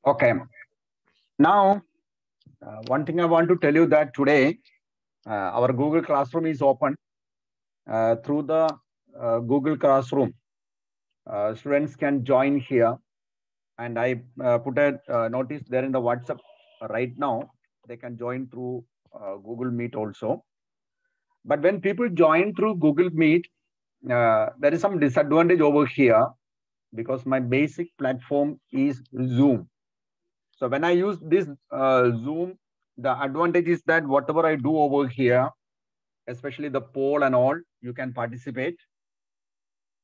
Okay. Now, one thing I want to tell you that today our Google Classroom is open through the Google Classroom. Students can join here, and I put a notice there in the WhatsApp right now. They can join through Google Meet also. But when people join through Google Meet, there is some disadvantage over here because my basic platform is Zoom. So when I use this Zoom, the advantage is that whatever I do over here, especially the poll and all, you can participate.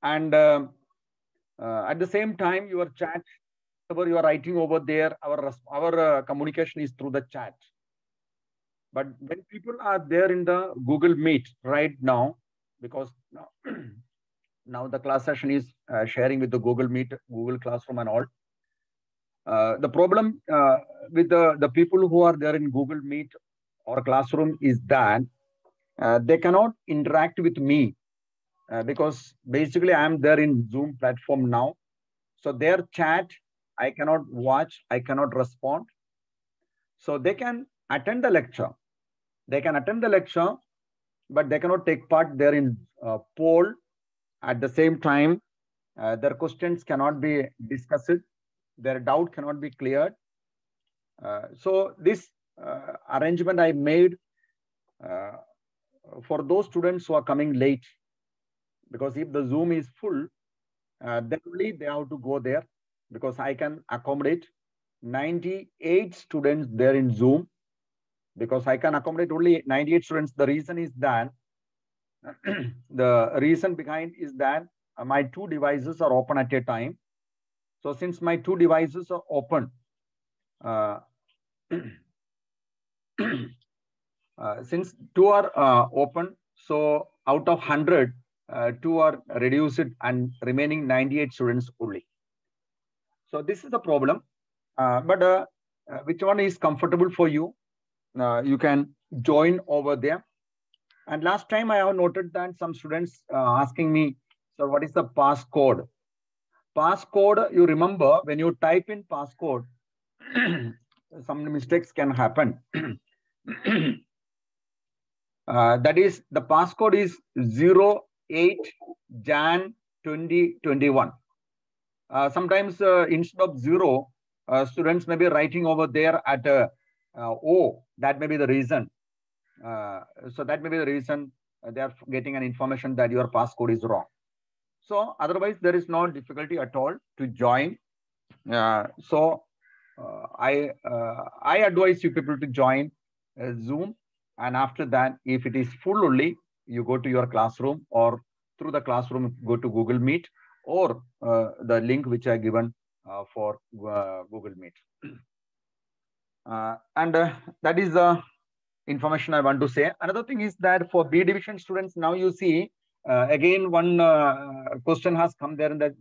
And at the same time, your chat, whatever you are writing over there, our communication is through the chat. But when people are there in the Google Meet right now, because now, now the class session is sharing with the Google Meet, Google Classroom and all. The problem with the people who are there in Google Meet or Classroom is that they cannot interact with me because basically I'm there in Zoom platform now. So their chat, I cannot watch, I cannot respond. So they can attend the lecture. They can attend the lecture, but they cannot take part there in poll. At the same time, their questions cannot be discussed. Their doubt cannot be cleared. So this arrangement I made uh, for those students who are coming late, because if the Zoom is full, then only they have to go there because I can accommodate 98 students there in Zoom because I can accommodate only 98 students. The reason is that the reason behind is that my two devices are open at a time. So since my two devices are open, uh, since two are open, so out of 100, two are reduced and remaining 98 students only. So this is the problem. But which one is comfortable for you? You can join over there. And last time I have noted that some students asking me, so what is the passcode? Passcode, you remember when you type in passcode, some mistakes can happen. That is, the passcode is 08 Jan 2021. Sometimes instead of zero, students may be writing over there at O. That may be the reason. So that may be the reason they are getting an information that your passcode is wrong. So otherwise, there is no difficulty at all to join. I advise you people to join Zoom, and after that, if it is full only, you go to your classroom or through the classroom go to Google Meet or the link which I given for Google Meet. And that is the information I want to say. Another thing is that for B division students, now you see again one question has come there in the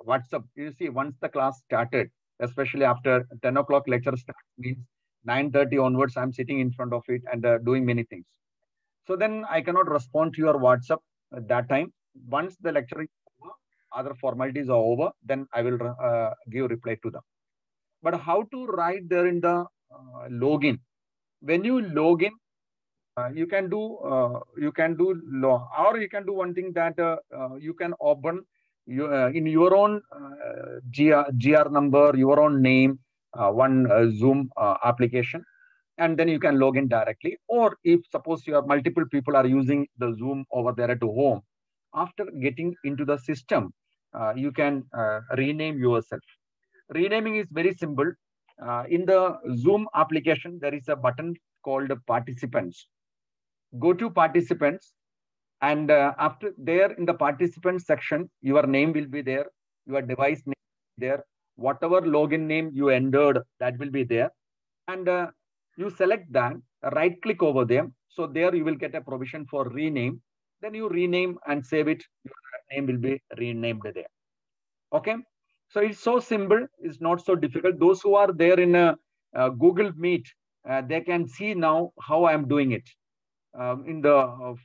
WhatsApp. You see, once the class started, especially after 10 o'clock lecture starts, means 9:30 onwards, I'm sitting in front of it and doing many things. So then I cannot respond to your WhatsApp at that time. Once the lecture is over, other formalities are over, then I will give reply to them. But how to write there in the login? When you log in, or you can do one thing that you can open in your own GR number, your own name, one Zoom application, and then you can log in directly. Or if suppose you are multiple people are using the Zoom over there at home, after getting into the system, you can rename yourself. Renaming is very simple. In the Zoom application, there is a button called participants. Go to participants, and after there in the participants section, your name will be there, your device name there, whatever login name you entered, that will be there. And you select that, right click over them. So there you will get a provision for rename. Then you rename and save it. Your name will be renamed there. Okay. So it's so simple. It's not so difficult. Those who are there in Google Meet, they can see now how I am doing it. In the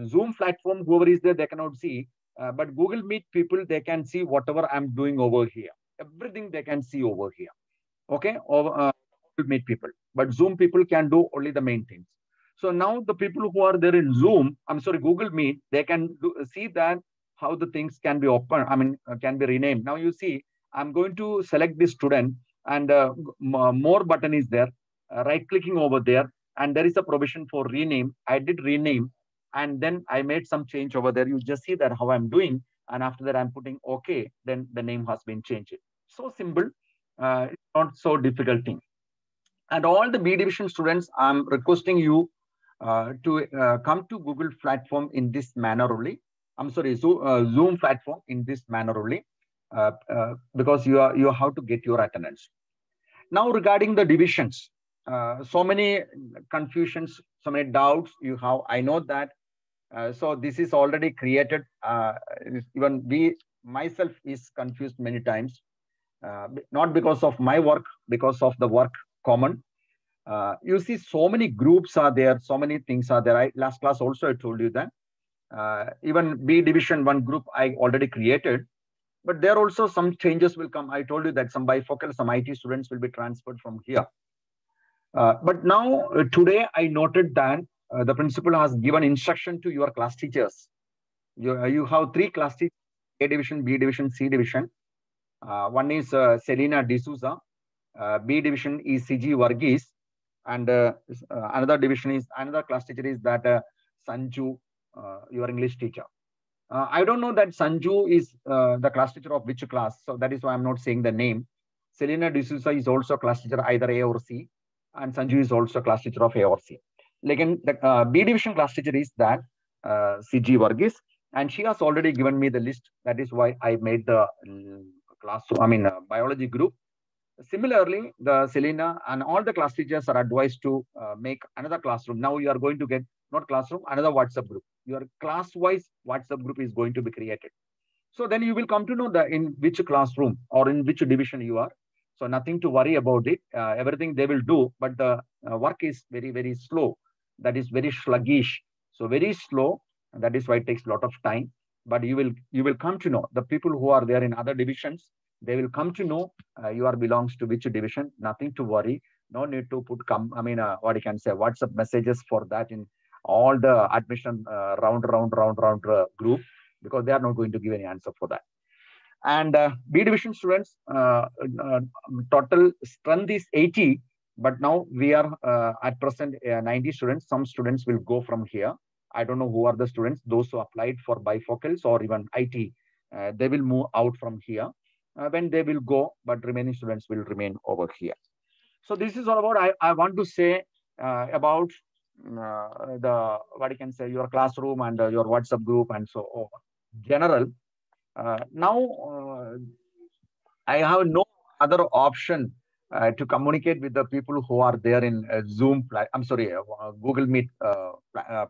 Zoom platform, whoever is there, they cannot see. But Google Meet people, they can see whatever I'm doing over here. Everything they can see over here. Okay, or Meet people, but Zoom people can do only the main things. So now the people who are there in Zoom, I'm sorry, Google Meet, they can see that how the things can be open. I mean, can be renamed. Now you see, I'm going to select this student, and more button is there. Right clicking over there, and there is a provision for rename. I did rename, and then I made some change over there. You just see that how I'm doing, and after that I'm putting OK. Then the name has been changed. So simple. It's not so difficult thing. And all the B division students, I'm requesting you to come to Google platform in this manner only. I'm sorry, Zoom platform in this manner only, because you have to get your attendance. Now regarding the divisions, so many confusions, so many doubts you have. I know that. So this is already created. Even myself is confused many times, not because of my work, because of the work common. You see, so many groups are there, so many things are there. Last class also I told you that. Even B division one group I already created, but there also some changes will come. I told you that some bifocal, some IT students will be transferred from here. But now today I noted that the principal has given instruction to your class teachers. You have three class teachers: A division, B division, C division. One is Selina D'Souza. B division is CG Varghese, and another division is another class teacher is that Sanju, your English teacher. I don't know that Sanju is the class teacher of which class, so that is why I'm not saying the name. Selena D'Souza is also class teacher either A or C, and Sanju is also class teacher of A or C. Like in the B division class teacher is that CG Varghese, and she has already given me the list. That is why I made the biology group. Similarly, the Selena and all the class teachers are advised to make another classroom. Now you are going to get not classroom, another WhatsApp group. Your class-wise WhatsApp group is going to be created. So then you will come to know that in which classroom or in which division you are. So nothing to worry about it. Everything they will do, but the work is very, very slow. That is very sluggish. So very slow. And that is why it takes a lot of time. But you will come to know the people who are there in other divisions. They will come to know you are belongs to which division. Nothing to worry. No need to put what you can say WhatsApp messages for that in all the admission round group, because they are not going to give any answer for that. And B division students, total strength is 80, but now we are at present 90 students. Some students will go from here. I don't know who are the students, those who applied for bifocals or even IT. They will move out from here when they will go, but remaining students will remain over here. So this is all about, I want to say about the, what you can say, your classroom and your WhatsApp group and so on. General. Now, I have no other option to communicate with the people who are there in Zoom. Google Meet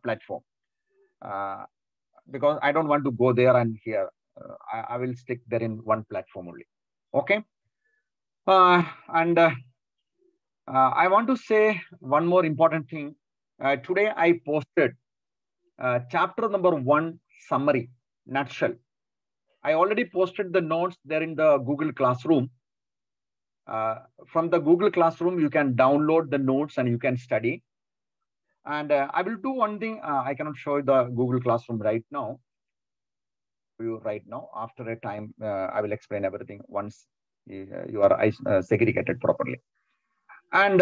platform, because I don't want to go there and here. I will stick there in one platform only. Okay. And I want to say one more important thing. Today I posted chapter number 1 summary, nutshell. I already posted the notes there in the Google Classroom. From the Google Classroom, you can download the notes and you can study. And I will do one thing. I cannot show you the Google Classroom right now. After a time, I will explain everything once you are segregated properly. And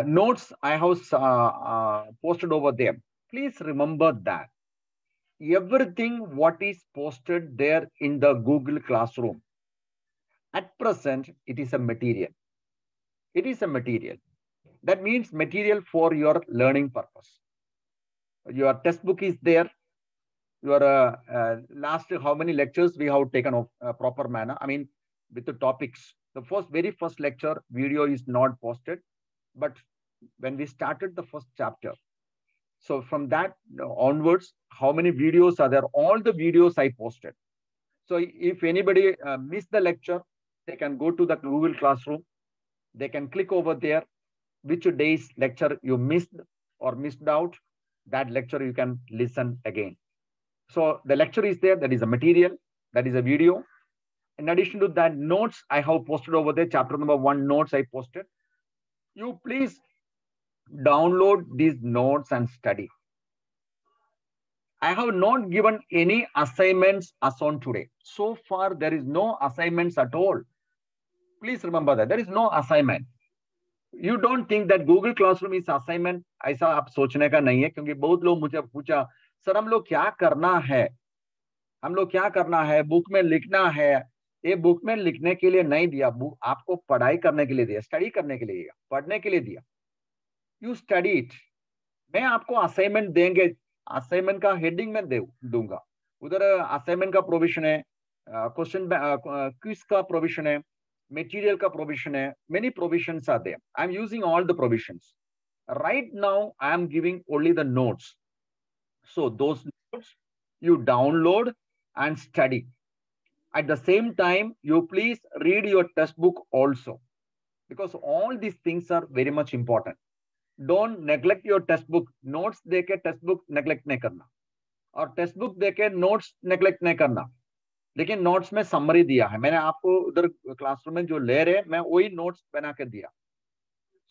notes I have posted over there. Please remember that everything what is posted there in the Google Classroom, at present, it is a material. It is a material. That means material for your learning purpose. Your textbook is there. Your last how many lectures we have taken of proper manner. I mean, with the topics. The very first lecture video is not posted, but when we started the first chapter, so from that onwards, how many videos are there? All the videos I posted. So if anybody missed the lecture, they can go to the Google Classroom. They can click over there, which day's lecture you missed or missed out. That lecture you can listen again. So the lecture is there. That is a material. That is a video. In addition to that, notes I have posted over there, chapter number 1 notes I posted. You please download these notes and study. I have not given any assignments as on today. So far, there is no assignments at all. Please remember that there is no assignment. You don't think that Google Classroom is assignment. ऐसा आप सोचने का नहीं है, क्योंकि बहुत लोग मुझे पूछा, सर हम लोग क्या करना है, हम लोग क्या करना है, बुक में लिखना है। ये बुक में लिखने के लिए नहीं दिया, बुक आपको पढ़ाई करने के लिए दिया, स्टडी करने के लिए दिया, पढ़ने के लिए दिया। You study it. मैं आपको असाइनमेंट देंगे, असाइनमेंट का हेडिंग में दूंगा, उधर असाइनमेंट का प्रोविजन है, क्वेश्चन क्विज का प्रोविजन है, मटेरियल का प्रोविजन है, many provisions are there. I am using all the provisions. Right now I am giving only the notes, so those notes you download and study. At the same time, you please read your textbook also, because all these things are very much important. Don't neglect your textbook. Notes देके textbook neglect नहीं करना, और textbook देके notes neglect नहीं करना। लेकिन notes में summary दिया है, मैंने आपको उधर क्लासरूम में जो ले रहे मैं वही notes बना के दिया।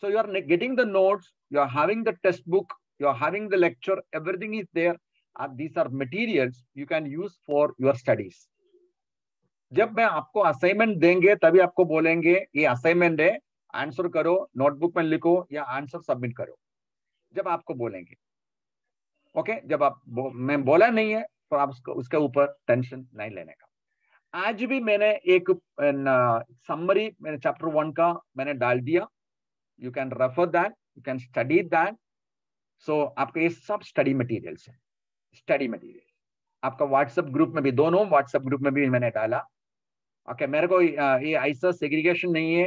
So you are getting the notes, you are having the textbook, you are having the lecture, everything is there. These are materials you can use for your studies. जब मैं आपको असाइनमेंट देंगे तभी आपको बोलेंगे ये असाइनमेंट है, आंसर करो, नोटबुक में लिखो या आंसर सबमिट करो, जब आपको बोलेंगे। ओके, जब आप मैं बोला नहीं है तो आप उसके ऊपर टेंशन नहीं लेने का। आज भी मैंने एक समरी मैंने चैप्टर 1 का मैंने डाल दिया, you can refer that, you can study that. So आपके ये सब स्टडी मटेरियल्स है, स्टडी मटेरियल आपका व्हाट्सएप ग्रुप में भी, दोनों व्हाट्सएप ग्रुप में भी मैंने डाला। ओके, मेरे को ये ऐसा सेग्रीगेशन नहीं है,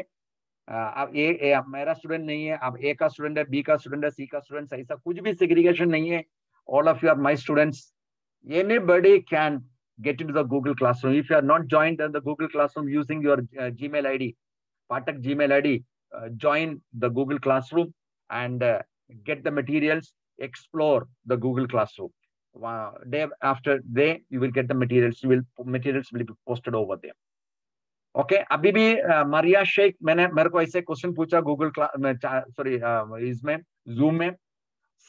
अब ये मेरा स्टूडेंट नहीं है, अब ए का स्टूडेंट है, बी का स्टूडेंट है, सी का स्टूडेंट, ऐसा कुछ भी सेग्रीगेशन नहीं है। All of you are my students. Anybody can get into the Google Classroom. If you are not joined in the Google Classroom using your Gmail ID, Patak Gmail ID, join the Google Classroom and get the materials, explore the Google Classroom. Day after day, you will get the materials. Materials will be posted over there. Okay, अभी भी मारिया शेख मेरे को ऐसे question पूछा Google sorry इसमें Zoom में,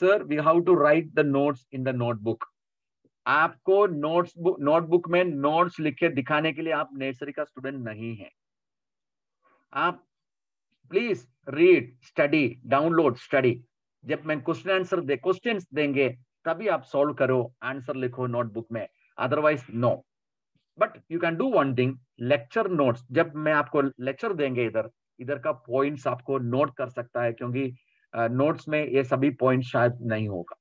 sir we how to write the notes in the notebook. आपको notebook में नोट्स लिख के दिखाने के लिए आप नर्सरी का स्टूडेंट नहीं है। आप please read, study, download, study. जब मैं क्वेश्चन देंगे तभी आप सॉल्व करो, आंसर लिखो नोटबुक में, otherwise no. But you can do one thing, lecture notes, जब मैं आपको लेक्चर देंगे इधर का पॉइंट्स आपको नोट कर सकता है, क्योंकि नोट्स में ये सभी पॉइंट्स शायद नहीं होगा,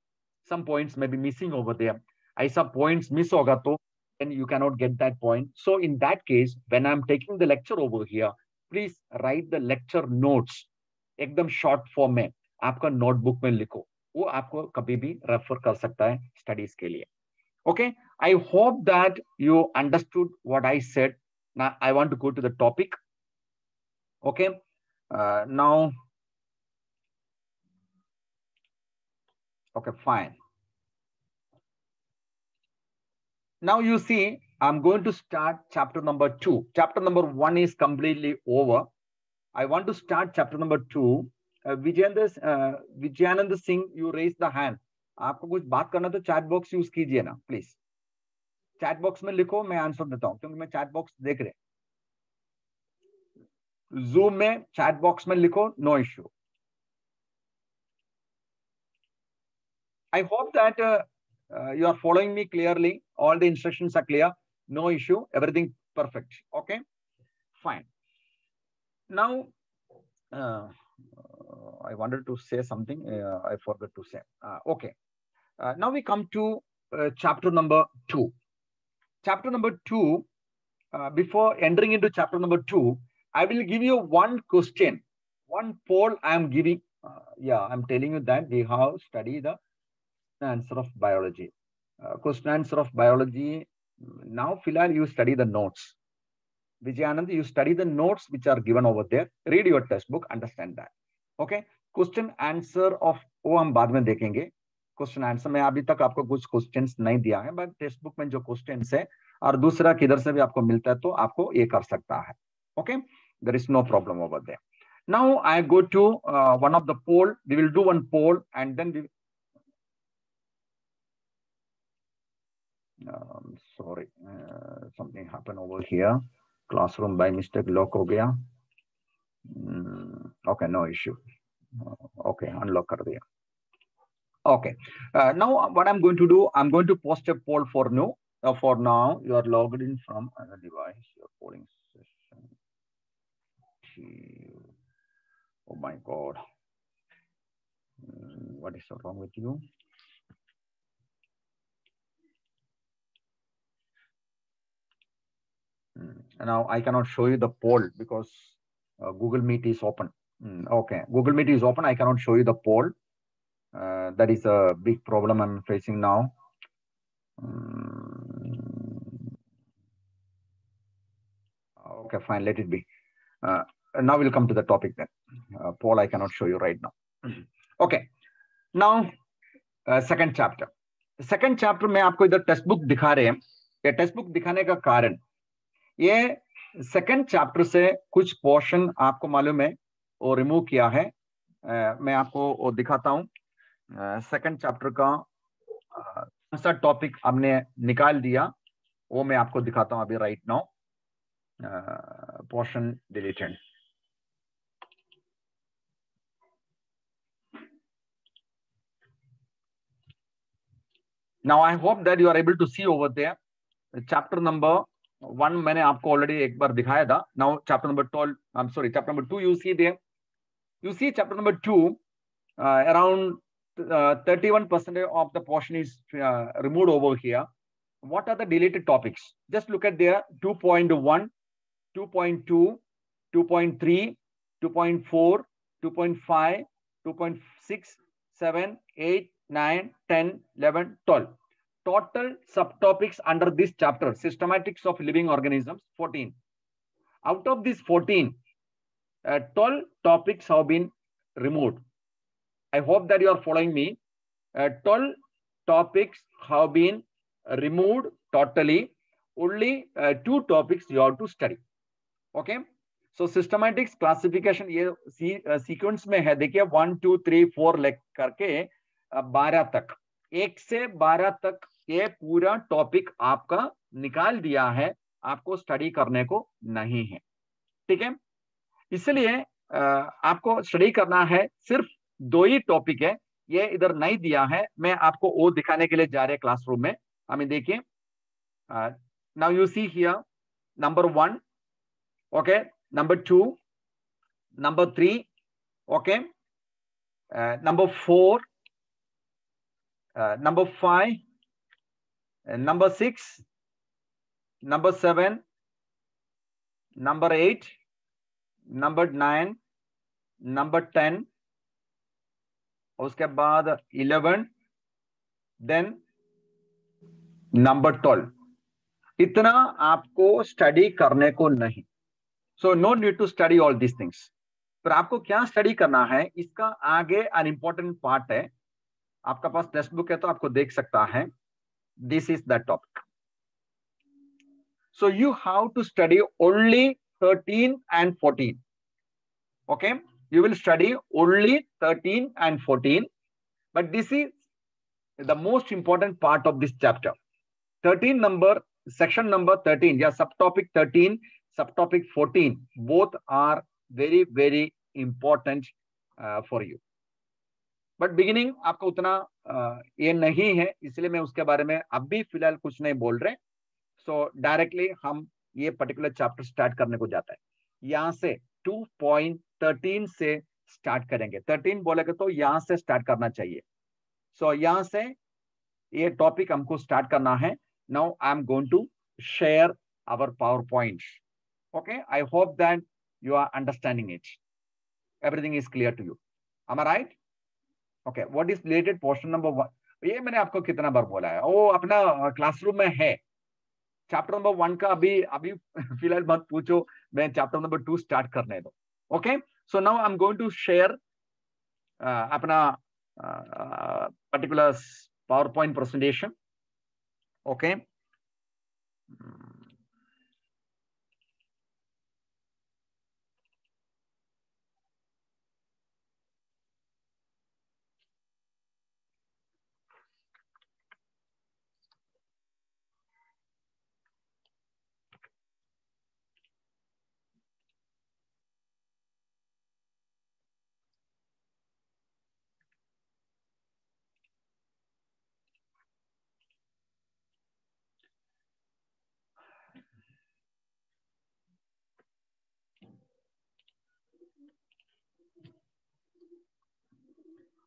सम पॉइंट्स में बी मिसिंग ओवर देयर। ऐसा पॉइंट्स मिस होगा तो then you cannot get that point. So in that case, when I'm taking the lecture over here, please write the lecture notes एकदम short form में आपका notebook में लिखो, वो आपको कभी भी रेफर कर सकता है स्टडीज के लिए। Okay, I hope that you understood what I said. Now I want to go to the topic. Okay, now, okay, fine. Now you see, I'm going to start chapter number 2. Chapter number 1 is completely over. I want to start chapter number 2. Vijayanand Singh, you raise the hand. आपको कुछ बात करना तो chat box use कीजिए ना please, chat box में लिखो, मैं आंसर देता हूं, क्योंकि मैं चैट बॉक्स देख रहे। जूम में चैट बॉक्स में लिखो, no issue. I hope that you are following me clearly. All the instructions are clear. No issue. Everything perfect. Okay, fine. Now, I wanted to say something. I forgot to say. Okay. Now we come to chapter number 2. Chapter number 2. Before entering into chapter number 2, I will give you one question, one poll I am giving. I'm telling you that we have studied the answer of biology. Question answer of biology. Now, Philal, you study the notes. Vijayanand, you study the notes which are given over there. Read your textbook, understand that. Okay. Question answer of वो हम बाद में देखेंगे। Question answer में अभी तक आपको कुछ क्वेश्चंस नहीं दिया है, बट टेक्स्ट बुक में जो क्वेश्चंस है और दूसरा किधर से भी आपको मिलता है तो आपको ये कर सकता है. Okay, there is no problem over there. Now I go to one of the poll. We will do one poll and then we. Sorry, something happened over here. Classroom by mistake lock हो गया. Okay, no issue. Okay, unlock कर दिया. Okay. Now what I'm going to do, I'm going to post a poll for now. For now, you are logged in from another device. Your polling session. Oh my God. What is wrong with you? Now I cannot show you the poll because Google Meet is open. Okay, Google Meet is open. I cannot show you the poll. That is a big problem I'm facing now. Okay, fine, let it be. Now we'll come to the topic then. Poll I cannot show you right now. Okay, now second chapter. Second chapter में आपको इधर text book दिखा रहे हैं. ये text book दिखाने का कारण, ये सेकंड चैप्टर से कुछ पोर्शन आपको मालूम है वो रिमूव किया है. मैं आपको वो दिखाता हूं. सेकंड चैप्टर का कौन सा टॉपिक हमने निकाल दिया वो मैं आपको दिखाता हूं अभी right now. Portion deleted. Now I hope that you are able to see over there chapter number 1 मैंने आपको ऑलरेडी एक बार दिखाया था. Now chapter number 12, I'm sorry, chapter number 2 you see there. You see chapter number 2, around 31% of the portion is removed over here. What are the deleted topics? Just look at there. 2.1, 2.2, 2.3, 2.4, 2.5, 2.6, 7, 8, 9, 10, 11, 12. Total subtopics under this chapter, systematics of living organisms, 14. Out of these 14, 12 topics have been removed. I hope that you are following me. 12 topics have been removed totally. Only 2 topics you have to study. Okay. So systematics classification ये sequence में है. देखिए 1, 2, 3, 4 lake करके 12 तक, 1 से 12 तक ये पूरा टॉपिक आपका निकाल दिया है. आपको स्टडी करने को नहीं है. ठीक है. इसलिए आपको स्टडी करना है. सिर्फ 2 ही टॉपिक है, ये इधर नहीं दिया है. मैं आपको वो दिखाने के लिए जा रहे क्लासरूम में. हमें देखिए. Now you see here number 1. Okay, number 2, number 3, okay, number 4, number 5, number 6, number 7, number 8, number 9, number 10, उसके बाद 11, then number 12. इतना आपको स्टडी करने को नहीं. So no need to study all these things. पर आपको क्या स्टडी करना है, इसका आगे an important part है. आपका पास टेक्स्ट बुक है तो आपको देख सकता है. This is that topic. So you have to study only 13 and 14. Okay, you will study only 13 and 14. But this is the most important part of this chapter. 13 number, section number 13, yeah, subtopic 13, subtopic 14, both are very, very important for you. But beginning आपका उतना ये नहीं है, इसलिए मैं उसके बारे में अभी फिलहाल कुछ नहीं बोल रहे. सो डायरेक्टली हम ये पर्टिकुलर चैप्टर स्टार्ट करने को जाता है. यहाँ से 2.13 से स्टार्ट करेंगे. 13 बोलेगे तो यहाँ से स्टार्ट करना चाहिए. सो यहाँ से ये टॉपिक हमको स्टार्ट करना है. Now I am going to share our PowerPoint. Okay, I hope that you are understanding it. Everything is clear to you. Am I right? Okay, what is related portion number 1? ये मैंने आपको कितना बार बोला है, वो अपना classroom में है. चैप्टर नंबर 1 का अभी फिलहाल मत पूछो, मैं चैप्टर नंबर 2 स्टार्ट करने दो. Okay, so now I am going to share अपना particular power point presentation. Okay,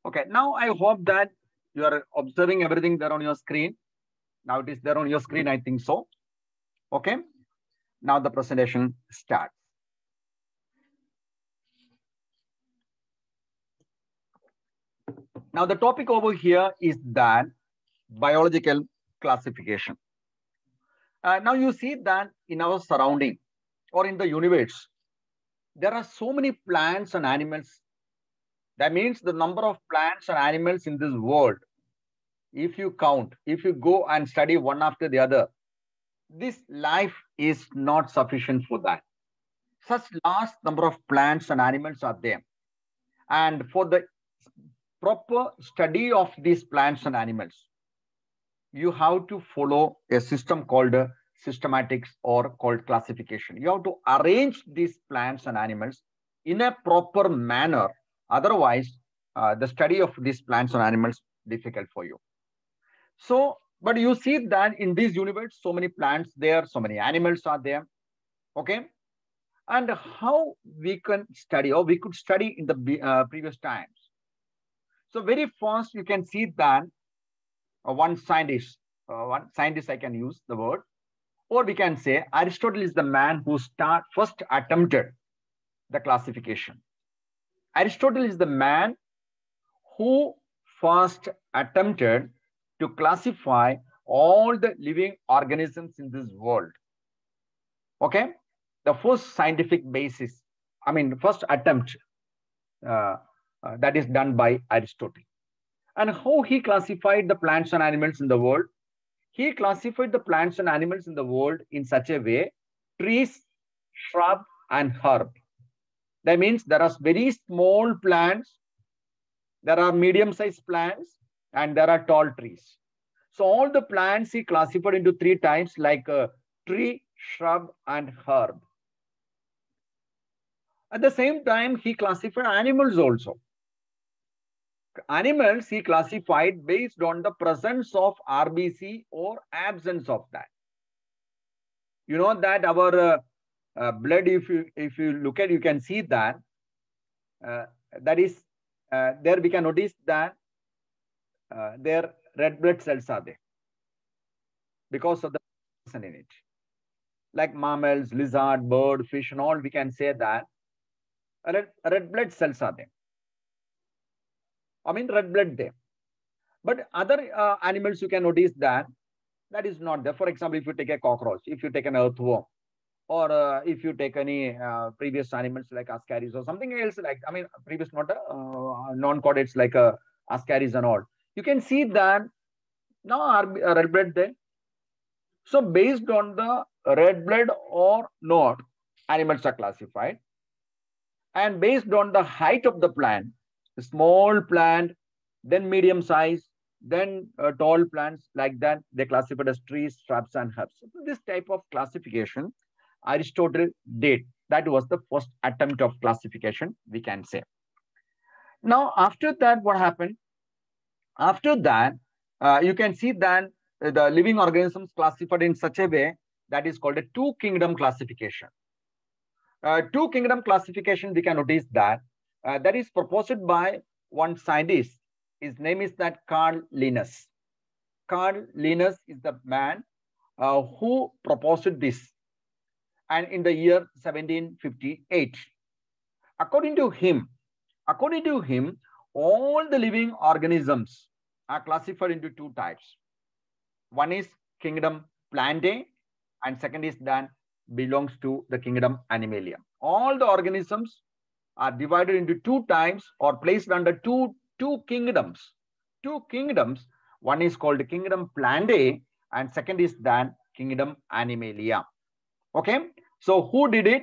Okay, now I hope that you are observing everything there on your screen. Now it is there on your screen, I think so. Okay, now the presentation starts. Now the topic over here is that biological classification. Now you see that in our surrounding or in the universe, there are so many plants and animals. That means the number of plants and animals in this world, if you count, if you go and study one after the other, this life is not sufficient for that. Such large number of plants and animals are there. And for the proper study of these plants and animals, you have to follow a system called systematics or called classification. You have to arrange these plants and animals in a proper manner. Otherwise, the study of these plants and animals difficult for you. So, but you see that in this universe, so many plants there, so many animals are there. Okay. And how we can study, or we could study in the previous times. So very first, you can see that one scientist I can use the word, or we can say Aristotle is the man who first attempted the classification. Aristotle is the man who first attempted to classify all the living organisms in this world. Okay, the first scientific basis, I mean, first attempt that is done by Aristotle. And how he classified the plants and animals in the world? He classified the plants and animals in the world in such a way: trees, shrub, and herb. That means there are very small plants, there are medium-sized plants, and there are tall trees. So all the plants he classified into three types, like tree, shrub, and herb. At the same time, he classified animals also. Animals he classified based on the presence of RBC or absence of that. You know that our blood, if you look at, you can see that that is there we can notice that their red blood cells are there because of the in it. Like mammals, lizard, bird, fish, and all, we can say that red blood cells are there. I mean, red blood there. But other animals, you can notice that is not there. For example, if you take a cockroach, if you take an earthworm, or if you take any previous animals like ascaris or something else, like, I mean, previous not non-chordates like ascaris and all, you can see that now red blood there. So based on the red blood or not, animals are classified. And based on the height of the plant, the small plant, then medium size, then tall plants, like that, they classified as trees, shrubs, and herbs. So this type of classification Aristotle did. That was the first attempt of classification, we can say. Now, after that, what happened? After that, you can see that the living organisms classified in such a way that is called a two-kingdom classification. Two-kingdom classification, we can notice that that is proposed by one scientist. His name is that Carl Linnaeus. Carl Linnaeus is the man who proposed this, and in the year 1758. According to him, all the living organisms are classified into two types. One is kingdom Plantae, and second is that belongs to the kingdom Animalia. All the organisms are divided into two types or placed under two kingdoms. Two kingdoms. One is called kingdom Plantae, and second is that kingdom Animalia. Okay, so who did it?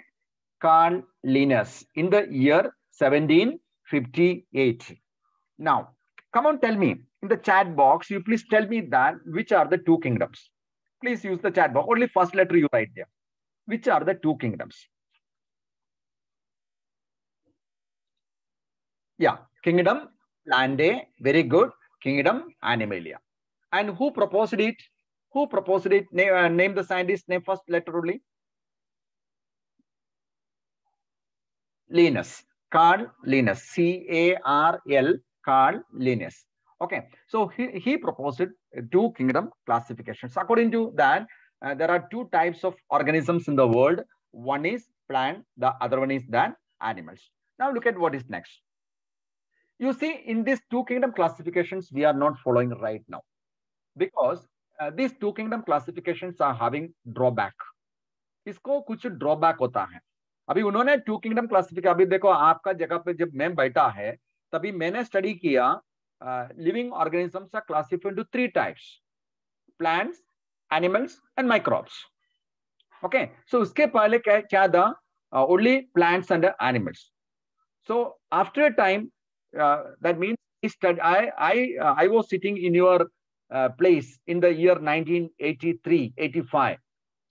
Carl Linnaeus in the year 1758. Now, come on, tell me in the chat box. You please tell me that which are the two kingdoms. Please use the chat box. Only first letter you write there. Which are the two kingdoms? Yeah, kingdom Plantae, very good. Kingdom Animalia. And who proposed it? Who proposed it? Name the scientist. Name first letter only. Linnaeus. Carl Linnaeus. C-A-R-L. Carl Linnaeus. Okay, so he proposed two kingdom classifications. According to that, there are two types of organisms in the world. One is plant, the other one is that animals. Now look at what is next. You see, in these two kingdom classifications, we are not following right now because these two kingdom classifications are having drawback. इसको कुछ drawback होता है. अभी उन्होंने to kingdom classification, अभी देखो आपका जगह पे जब मैं बैठा है तभी मैंने स्टडी किया living organisms are classified into three types, plants, animals and microbes. Okay, so उसके पहले क्या था? Only plants and animals. So after a time that means I was sitting in your place in the year 1983-85.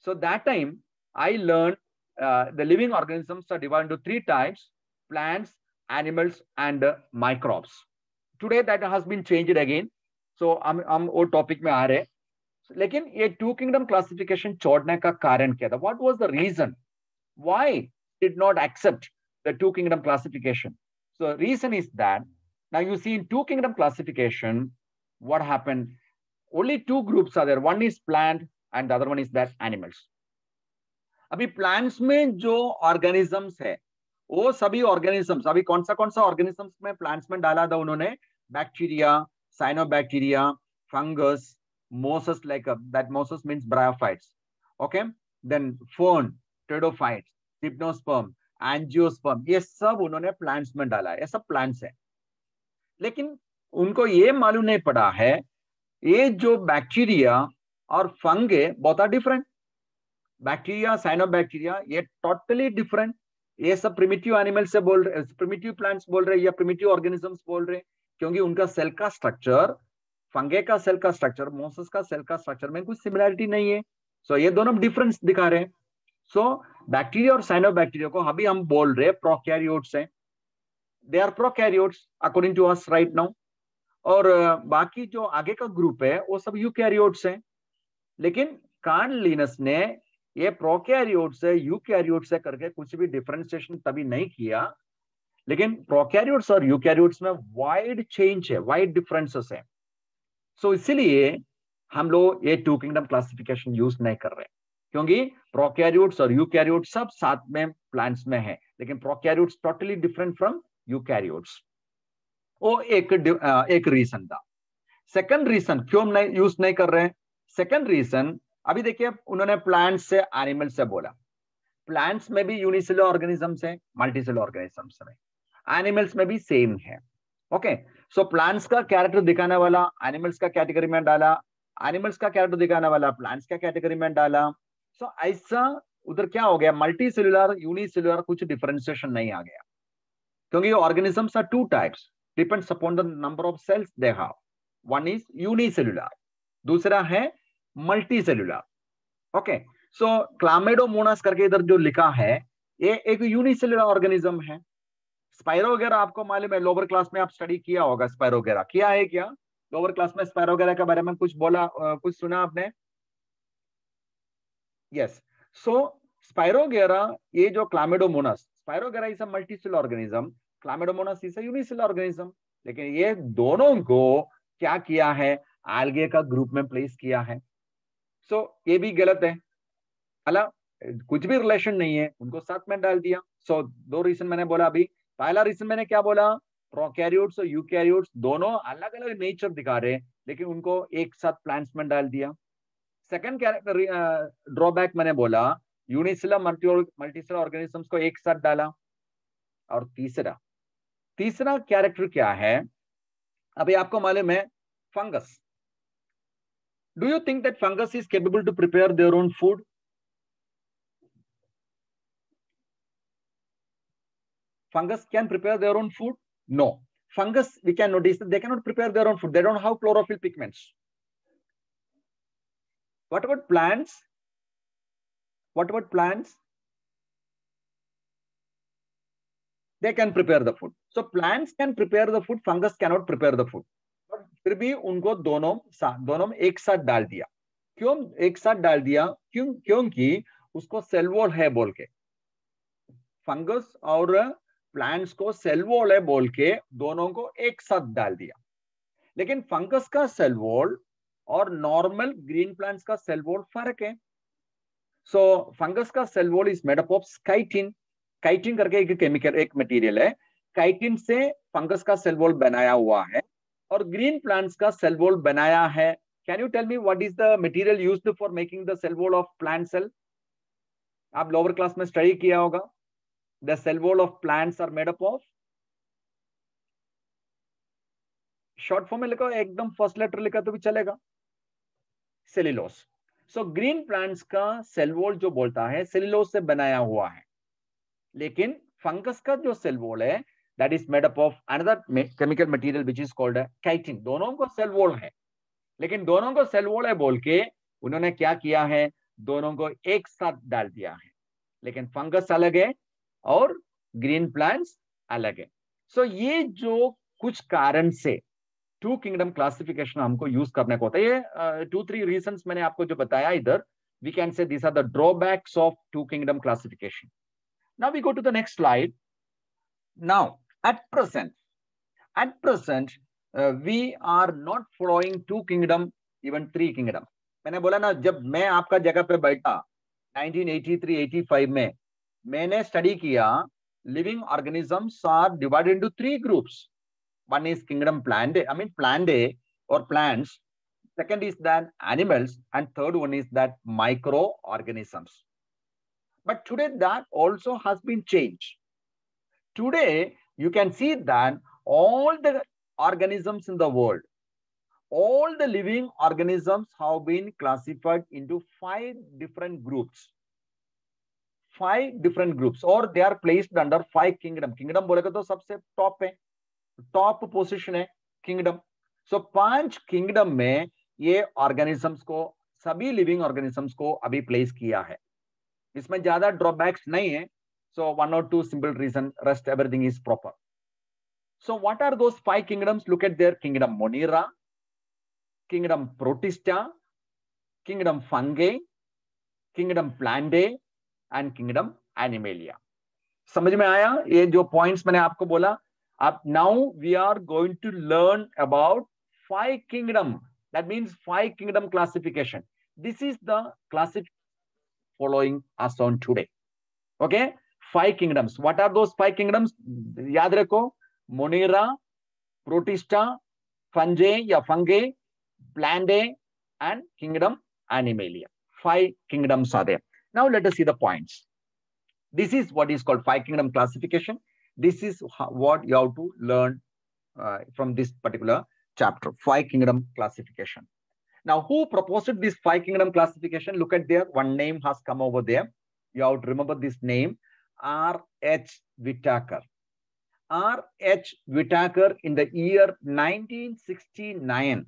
So that time I learned the living organisms are divided into three types: plants, animals, and microbes. Today that has been changed again. So हम वो topic में आ रहे. लेकिन ये to kingdom classification छोड़ने का कारण क्या था? What was the reason? Why did not accept the two kingdom classification? So reason is that now you see in two kingdom classification, what happened? Only two groups are there. One is plant and the other one is that animals. अभी plants में जो organisms है, वो सभी organisms, अभी कौन सा organisms में plants में डाला था उन्होंने? Bacteria, cyanobacteria, fungus, mosses, like that mosses means bryophytes. Okay, then fern, pteridophytes, hypnosperm, angiosperm, ये सब उन्होंने प्लांट्स में डाला है. ये सब प्लांट्स है. लेकिन उनको ये मालूम नहीं पड़ा है ये जो बैक्टीरिया और फंगे बहुत आर डिफरेंट. बैक्टीरिया, साइनोबैक्टीरिया, ये टोटली डिफरेंट. ये सब प्रिमिटिव एनिमल से बोल रहे, प्रिमिटिव प्लांट्स बोल रहे या प्रिमिटिव ऑर्गेनिजम्स बोल रहे, क्योंकि उनका सेल का स्ट्रक्चर, फंगे का सेल का स्ट्रक्चर, मोसस का सेल का स्ट्रक्चर में कुछ सिमिलरिटी नहीं है. सो ये दोनों डिफरेंस दिखा रहे हैं. सो बैक्टीरिया और साइनोबैक्टीरिया को अभी हम बोल रहे प्रोकैरियोट्स हैं. They are prokaryotes according to us right now. और बाकी जो आगे का ग्रुप है वो सब यूकैरियोट्स हैं. लेकिन कार्ल लिनस ने ये प्रोकैरियोट्स है यूकैरियोट्स है करके कुछ भी डिफरेंशिएशन तभी नहीं किया. लेकिन प्रोकैरियोट्स और यूकैरियोट्स में वाइड चेंज है, वाइड डिफरेंसेस है. सो इसीलिए हम लोग ये टू किंगडम क्लासिफिकेशन यूज नहीं कर रहे, क्योंकि प्रोकैरियोट्स और यूकैरियोट्स सब साथ में प्लांट्स में है, लेकिन prokaryotes totally different from eukaryotes. वो एक रीजन था. सेकंड रीजन क्यों नहीं यूज नहीं कर रहे हैं? सेकंड रीजन, अभी देखिए उन्होंने प्लांट्स से एनिमल से बोला. प्लांट्स में भी यूनिसेलुलर ऑर्गेनिजम्स है, मल्टीसेलुलर ऑर्गेनिजम्स में. एनिमल्स में भी सेम है. ओके, सो प्लांट्स का कैरेक्टर दिखाने वाला एनिमल्स का कैटेगरी में डाला, एनिमल्स का कैरेक्टर दिखाने वाला प्लांट्स का कैटेगरी में डाला. सो ऐसा उधर क्या हो गया? मल्टी सेल्युलर, यूनिसेल्युलर कुछ डिफरेंशिएशन नहीं आ गया, क्योंकि organisms are two types, depends upon the number of cells they have. One is unicellular, दूसरा है multi cellular. Okay, so Chlamydomonas करके इधर जो लिखा है ये एक यूनिसेल्युलर ऑर्गेनिज्म है. स्पाइरोगेरा आपको मालूम है, लोअर क्लास में आप स्टडी किया होगा. स्पाइरोगेरा किया है क्या? लोअर क्लास में स्पाइरोगेरा के बारे में कुछ बोला, कुछ सुना आपने? यस. सो स्पाइरोगेरा, ये जो chlamydomonas, spirogyra is a multicellular organism, chlamydomonas is a unicellular organism. लेकिन ये दोनों को क्या किया है? एल्गे का ग्रुप में प्लेस किया है. सो ये भी गलत है. अला कुछ भी रिलेशन नहीं है, उनको साथ में डाल दिया. सो दो रीजन मैंने बोला अभी. पहला रीजन मैंने क्या बोला? प्रोकैरियोट्स और यूकैरियोट्स दोनों अलग अलग नेचर दिखा रहे, लेकिन उनको एक साथ प्लांट्स में डाल दिया. सेकंड कैरेक्टर ड्रॉबैक मैंने बोला, यूनिसेलुलर मल्टीसेलुलर ऑर्गेनिजम्स को एक साथ डाला. और तीसरा कैरेक्टर क्या है? अभी आपको मालूम है fungus. Do you think that fungus is capable to prepare their own food? Fungus can prepare their own food? No. Fungus, we can notice that they cannot prepare their own food. They don't have chlorophyll pigments. What about plants? What about plants? They can prepare the food. So plants can prepare the food, fungus cannot prepare the food. But फिर भी उनको दोनों में एक साथ डाल दिया. क्यों एक साथ डाल दिया? क्योंकि उसको सेल वॉल है बोल के. फंगस और प्लांट्स को सेल वॉल है बोल के दोनों को एक साथ डाल दिया. लेकिन फंगस का सेल वॉल और नॉर्मल ग्रीन प्लांट्स का सेल वॉल फर्क है. सो फंगस का cell wall is made up of chitin. Chitin करके एक केमिकल, एक मटेरियल है. काइटिन से फंगस का सेल वॉल बनाया हुआ है और ग्रीन प्लांट्स का सेल वॉल बनाया है. Can you tell me what is the material used for making the cell wall of plant cell? आप लोअर क्लास में स्टडी किया होगा. The cell wall of plants are made up of, short form में लिखो, एकदम first letter लिखा तो भी चलेगा, सेल्यूलोज. सो ग्रीन प्लांट्स का सेल वॉल जो बोलता है सेल्यूलोज से बनाया हुआ है. लेकिन फंगस का जो सेल वॉल है that is made up of another chemical material which is called chitin. दोनों को सेल वॉल है, लेकिन दोनों को सेल वॉल है बोल के उन्होंने क्या किया है, दोनों को एक साथ डाल दिया है. लेकिन फंगस अलग है और ग्रीन प्लांट्स अलग है. सो ये जो कुछ कारण से टू किंगडम क्लासिफिकेशन हमको यूज करने को होता है. ये 2-3 रीजंस मैंने आपको जो बताया इधर, we can say this are the drawbacks of two kingdom classification. Now we go to the next slide. Now, at present, we are not following two kingdom, even three kingdom. मैंने बोला ना, जब मैं आपका जगह पे बैठा 1983-85 में, मैंने स्टडी किया living organisms are divided into 3 groups. One is kingdom Plantae or plants. Second is that animals, and third one is that microorganisms. But today that also has been changed. Today you can see that all the organisms in the world, all the living organisms have been classified into 5 different groups. 5 different groups, or they are placed under 5 kingdom. Kingdom बोलेगा तो सबसे top है, top position है kingdom. सो 5 kingdom में ये organisms को, सभी living organisms को अभी प्लेस किया है. इसमें ज्यादा ड्रॉबैक्स नहीं है. So 1 or 2 simple reason, rest everything is proper. So what are those 5 kingdoms? Look at there. Kingdom monera, kingdom protista, kingdom fungi, kingdom plantae and kingdom animalia. समझ में आया ये जो पॉइंट्स मैंने आपको बोला? अब now we are going to learn about 5 kingdom. That means 5 kingdom classification. This is the classification following us on today. Okay, 5 kingdoms. What are those 5 kingdoms? याद रखो, Monera, Protista, Fungi या Fungi, Plantae and Kingdom Animalia. 5 kingdoms are there. Now let us see the points. This is what is called 5 kingdom classification. This is what you have to learn from this particular chapter, 5 kingdom classification. Now, who proposed this 5 kingdom classification? Look at there. One name has come over there. You have to remember this name, R.H. Whitaker. R.H. Whitaker in the year 1969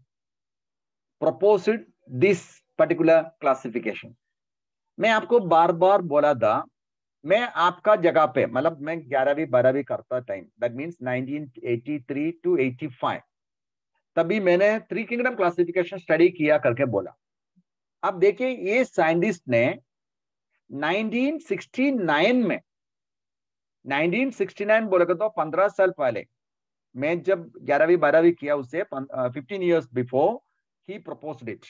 proposed this particular classification. मैं आपको बार बार बोला था, मैं आपका जगह पे, मतलब मैं 11वीं 12वीं करता टाइम, दैट मीन्स 1983 to 85, तभी मैंने 3 किंगडम क्लासिफिकेशन स्टडी किया करके बोला. अब देखिए, ये साइंटिस्ट ने 1969 में, 1969 बोलेगा तो 15 साल पहले, मैं जब 11वीं 12वीं किया उससे 15 years before he proposed it.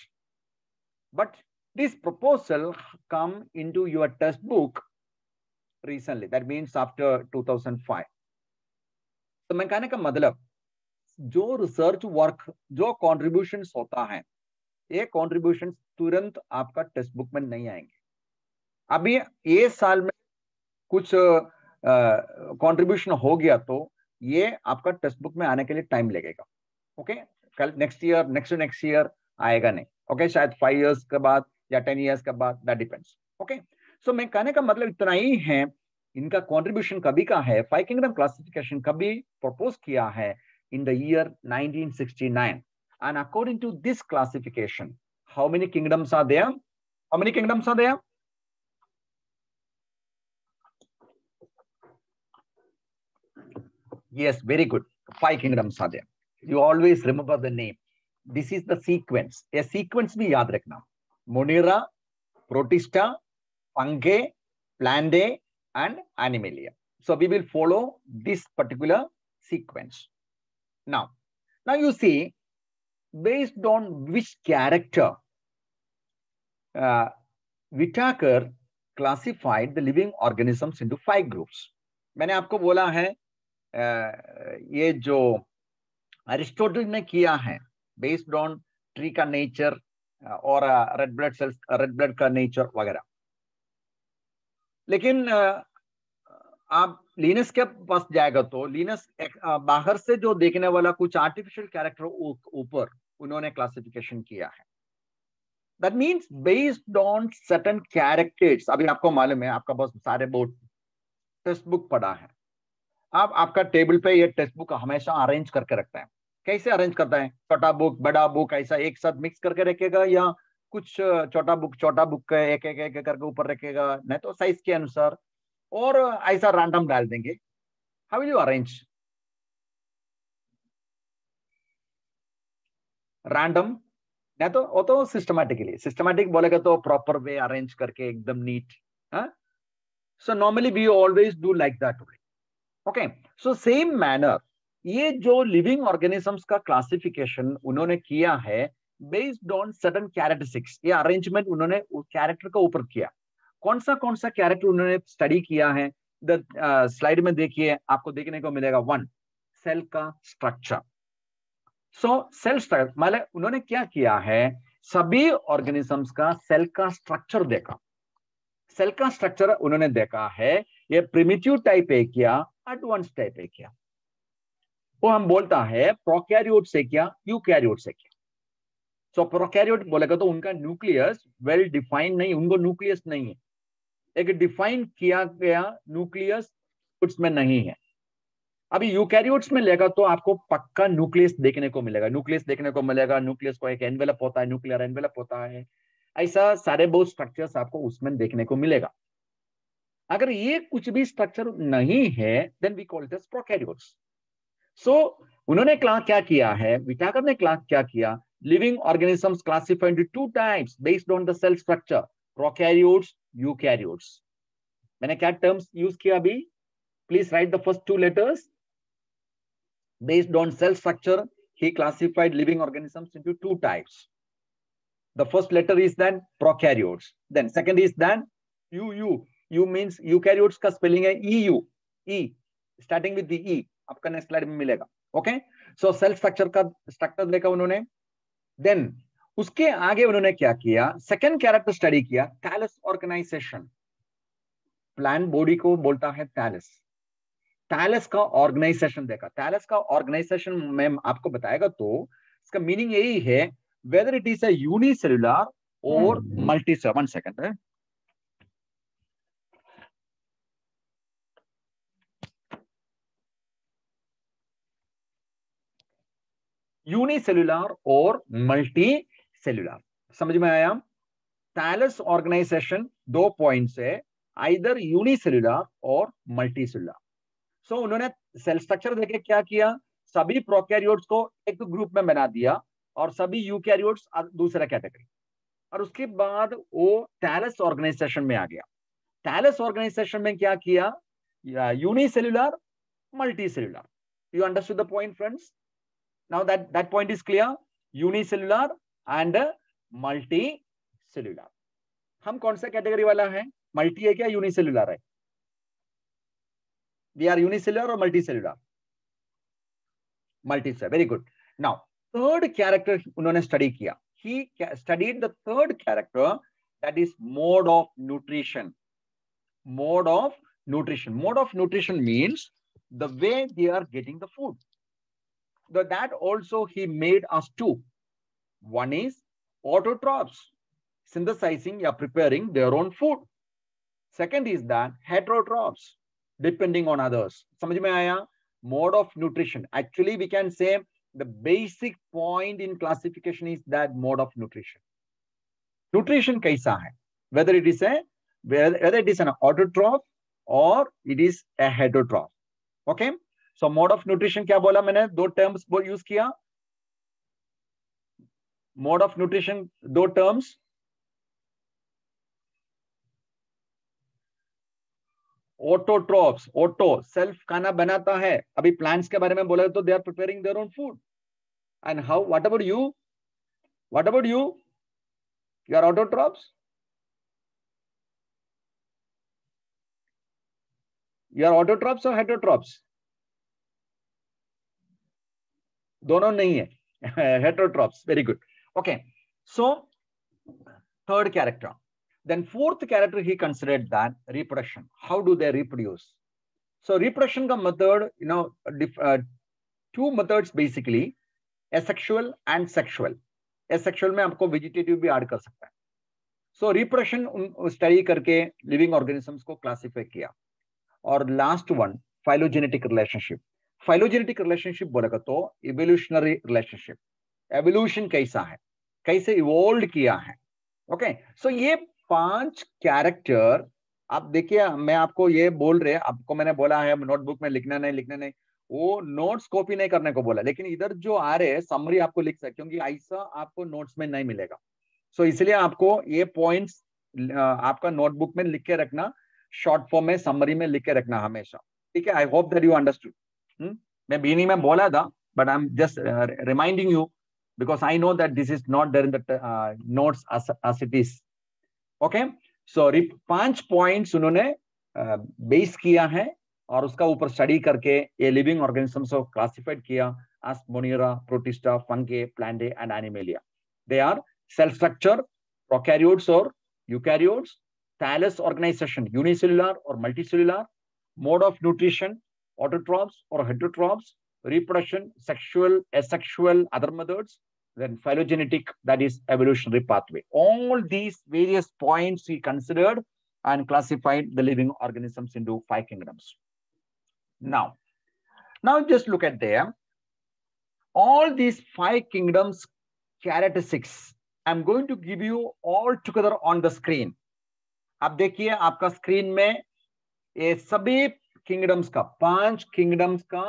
But this proposal come into your textbook recently. That means after 2005. तो मैं कहने का मतलब, जो रिसर्च वर्क, जो कॉन्ट्रीब्यूशंस होता है, ये कॉन्ट्रीब्यूशंस तुरंत आपका टेक्स्ट बुक में नहीं आएंगे. अभी ये साल में कुछ कॉन्ट्रीब्यूशन हो गया तो ये आपका टेक्स्ट बुक में आने के लिए टाइम लगेगा. ओके, कल नेक्स्ट ईयर, नेक्स्ट ईयर आएगा नहीं। ओके, शायद 5 years के बाद या 10 years के बाद, दैट डिपेंड्स। ओके, सो मैं कहने का मतलब इतना ही है, इनका कंट्रीब्यूशन कभी का है, 5 किंगडम क्लासिफिकेशन कभी प्रपोज किया है in the year 1969, and according to this classification, how many kingdoms are there? How many kingdoms are there? Yes, very good. 5 kingdoms are there. You always remember the name. This is the sequence. A sequence भी याद रखना. Monera, Protista, Fungi, Plantae, and Animalia. So we will follow this particular sequence. Now you see, based on which character Whitaker classified the living organisms into 5 groups. मैंने आपको बोला है ये जो Aristotle ने किया है बेस्ड ऑन ट्री का नेचर और red blood cells, red blood का नेचर वगैरह, लेकिन आप लिनस के पास जाएगा तो लिनस बाहर से जो देखने वाला कुछ आर्टिफिशियल कैरेक्टर ऊपर उन्होंने क्लासिफिकेशन किया है। That means based on certain characters. अभी आपको मालूम है, आपका बस सारे बोर्ड टेक्स्ट बुक पढ़ा है, आप आपका टेबल पे ये टेक्स्ट बुक हमेशा अरेंज करके रखता है। कैसे अरेंज करता है? छोटा बुक बड़ा बुक ऐसा एक साथ मिक्स करके रखेगा, या कुछ छोटा बुक का एक एक एक करके ऊपर रखेगा, नहीं तो साइज के अनुसार, और ऐसा रैंडम डाल देंगे। How will you arrange? Random नहीं तो वो तो सिस्टमैटिकली, सिस्टमैटिक बोलेगा तो प्रॉपर वे अरेंज करके एकदम neat. So normally we always do like that. Okay, so same manner ये जो लिविंग ऑर्गेनिजम्स का क्लासिफिकेशन उन्होंने किया है बेस्ड ऑन सर्टेन कैरेक्टरिस्टिक्स। ये अरेंजमेंट उन्होंने कैरेक्टर का ऊपर किया। कौन सा कैरेक्टर उन्होंने स्टडी किया है? द स्लाइड में देखिए, आपको देखने को मिलेगा। 1, सेल का स्ट्रक्चर। सो सेल स्ट्रक्चर मतलब उन्होंने क्या किया है, सभी ऑर्गेनिजम्स का सेल का स्ट्रक्चर देखा। सेल का स्ट्रक्चर उन्होंने देखा है, ये प्रिमिटिव टाइप है क्या, एडवांस टाइप है क्या। वो हम बोलता है प्रोकैरियोट से क्या, यूकैरियोट से क्या। सो प्रोकैरियोट बोलेगा तो उनका न्यूक्लियस वेल डिफाइंड नहीं, उनको न्यूक्लियस नहीं है, एक डिफाइन किया गया न्यूक्लियस उसमें नहीं है। अभी यूकैरियोट्स में लेगा तो आपको पक्का न्यूक्लियस देखने को मिलेगा, न्यूक्लियस को एक एनवेलप होता है, न्यूक्लियर एनवेलप होता है, ऐसा सारे बहुत स्ट्रक्चर्स आपको उसमें देखने को मिलेगा। अगर ये कुछ भी स्ट्रक्चर नहीं है then we call it as prokaryotes. So उन्होंने क्या किया है, विटाकर ने क्या किया, living organisms classified into 2 types based on the cell structure, prokaryotes, eukaryotes. मैंने क्या टर्म्स यूज किया अभी? Please write the first 2 letters. Based on cell structure, he classified living organisms into 2 types. The first letter is then prokaryotes. Then second is then UU. U means eukaryotes का spelling है EU. E starting with the E. आपका next slide में मिलेगा। Okay? So cell structure का structure देखा उन्होंने। Then उसके आगे उन्होंने क्या किया, second character study किया, thallus organization. Plant body को बोलता है thallus. थैलस का ऑर्गेनाइजेशन देखा। थैलस का ऑर्गेनाइजेशन में आपको बताएगा तो इसका मीनिंग यही है, whether it is a unicellular और मल्टीसेलुलर। 1 second है। यूनिसेलुलर और मल्टी सेलुलर, समझ में आया? थैलस ऑर्गेनाइजेशन 2 पॉइंट्स है, आइदर यूनिसेलुलर और मल्टी सेलुलर। सो उन्होंने सेल स्ट्रक्चर देखे क्या किया, सभी प्रोकैरियोट्स को एक ग्रुप में बना दिया और सभी यूकैरियोट्स दूसरा कैटेगरी, और उसके बाद वो थैलस ऑर्गेनाइजेशन में आ गया। थैलस ऑर्गेनाइजेशन में क्या किया, unicellular, multicellular. You understood the point friends? Now that point is clear. Unicellular and multicellular. हम कौन सा कैटेगरी वाला है, मल्टी है क्या यूनिसेलुलर है? We are unicellular or multicellular? Multicellular. Very good. Now, third character उन्होंने study किया. He studied the third character, that is mode of nutrition. Mode of nutrition. Mode of nutrition means the way they are getting the food. That also he made us 2. One is autotrophs, synthesizing या preparing their own food. Second is that heterotrophs, depending on others. समझ में आया? Mode of nutrition. Actually, we can say the basic point in classification is that mode of nutrition. Nutrition कैसा है? Whether it is an autotroph or it is a heterotroph. Okay? So mode of nutrition क्या बोला मैंने? दो terms use किया. Mode of nutrition, दो terms. Autotrophs, auto, self खाना बनाता है. अभी plants के बारे में बोला तो they are preparing their own food. And how? What about you? What about you? You are autotrophs? You are autotrophs or heterotrophs? दोनों नहीं है. Heterotrophs. Very good. Okay. So third character. Then fourth character, he considered that reproduction. How do they reproduce? So reproduction का method, two methods basically, asexual and sexual. Asexual में आपको vegetative भी add कर सकता है. So reproduction study करके living organisms को classify किया. और last one, phylogenetic relationship. Phylogenetic relationship बोलेगा तो evolutionary relationship. Evolution कैसा है? कैसे evolved किया है? Okay. So ये 5 कैरेक्टर आप देखिए, मैं आपको ये बोल रहे, आपको मैंने बोला है नोटबुक में लिखना नहीं, वो नोट्स कॉपी नहीं करने को बोला, लेकिन इधर जो आ रहे समरी आपको लिख सकते, क्योंकि ऐसा आपको नोट्स में नहीं मिलेगा. सो इसलिए आपको ये पॉइंट्स आपका नोटबुक में लिख के रखना, शॉर्ट फॉर्म में समरी में लिख के रखना हमेशा. ठीक है? आई होप दैट यू अंडरस्टूड. मैं बीनी में बोला था, but I am just reminding you because I know that this is not there in the notes as it is. Okay, so 5 points उन्होंने बेस किया है और उसका ऊपर स्टडी करके ये लिविंग ऑर्गेनिजम्स को क्लासिफाइड किया as Monera, Protista, Fungi, Plantae and Animalia. They are cell structure, prokaryotes or eukaryotes, thallus organization, unicellular or multicellular, mode of nutrition, autotrophs or heterotrophs, reproduction, sexual, asexual, other methods, then phylogenetic, that is evolutionary pathway. All these various points he considered and classified the living organisms into 5 kingdoms. Now just look at there. All these 5 kingdoms characteristics, I'm going to give you all together on the screen. अब देखिए आपका screen में ये सभी kingdoms का, 5 kingdoms का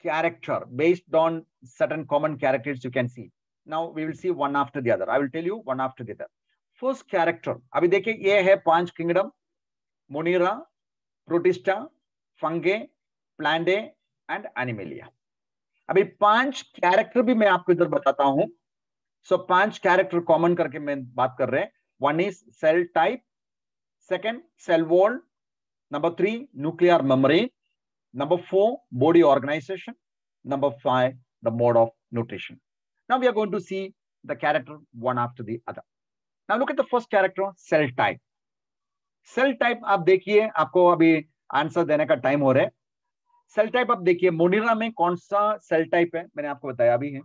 character based on certain common characters you can see. Now we will see one after the other. I will tell you one after the other. First character, अभी देखिए ये है 5 kingdom, Monera, Protista, Fungi, Plantae and Animalia. अभी 5 character भी मैं आपको इधर बताता हूं. सो 5 कैरेक्टर कॉमन करके मैं बात कर रहे हैं. One is cell type, second cell wall, number 3 nuclear membrane, number 4 body organization, number 5 the mode of nutrition. Now we are going to see the character one after the other. Now look at the first character, cell type. Cell type आप देखिए, आपको अभी answer देने का time हो रहा है. Cell type आप देखिए, मोनेरा में कौन सा सेल टाइप है मैंने आपको बताया भी है.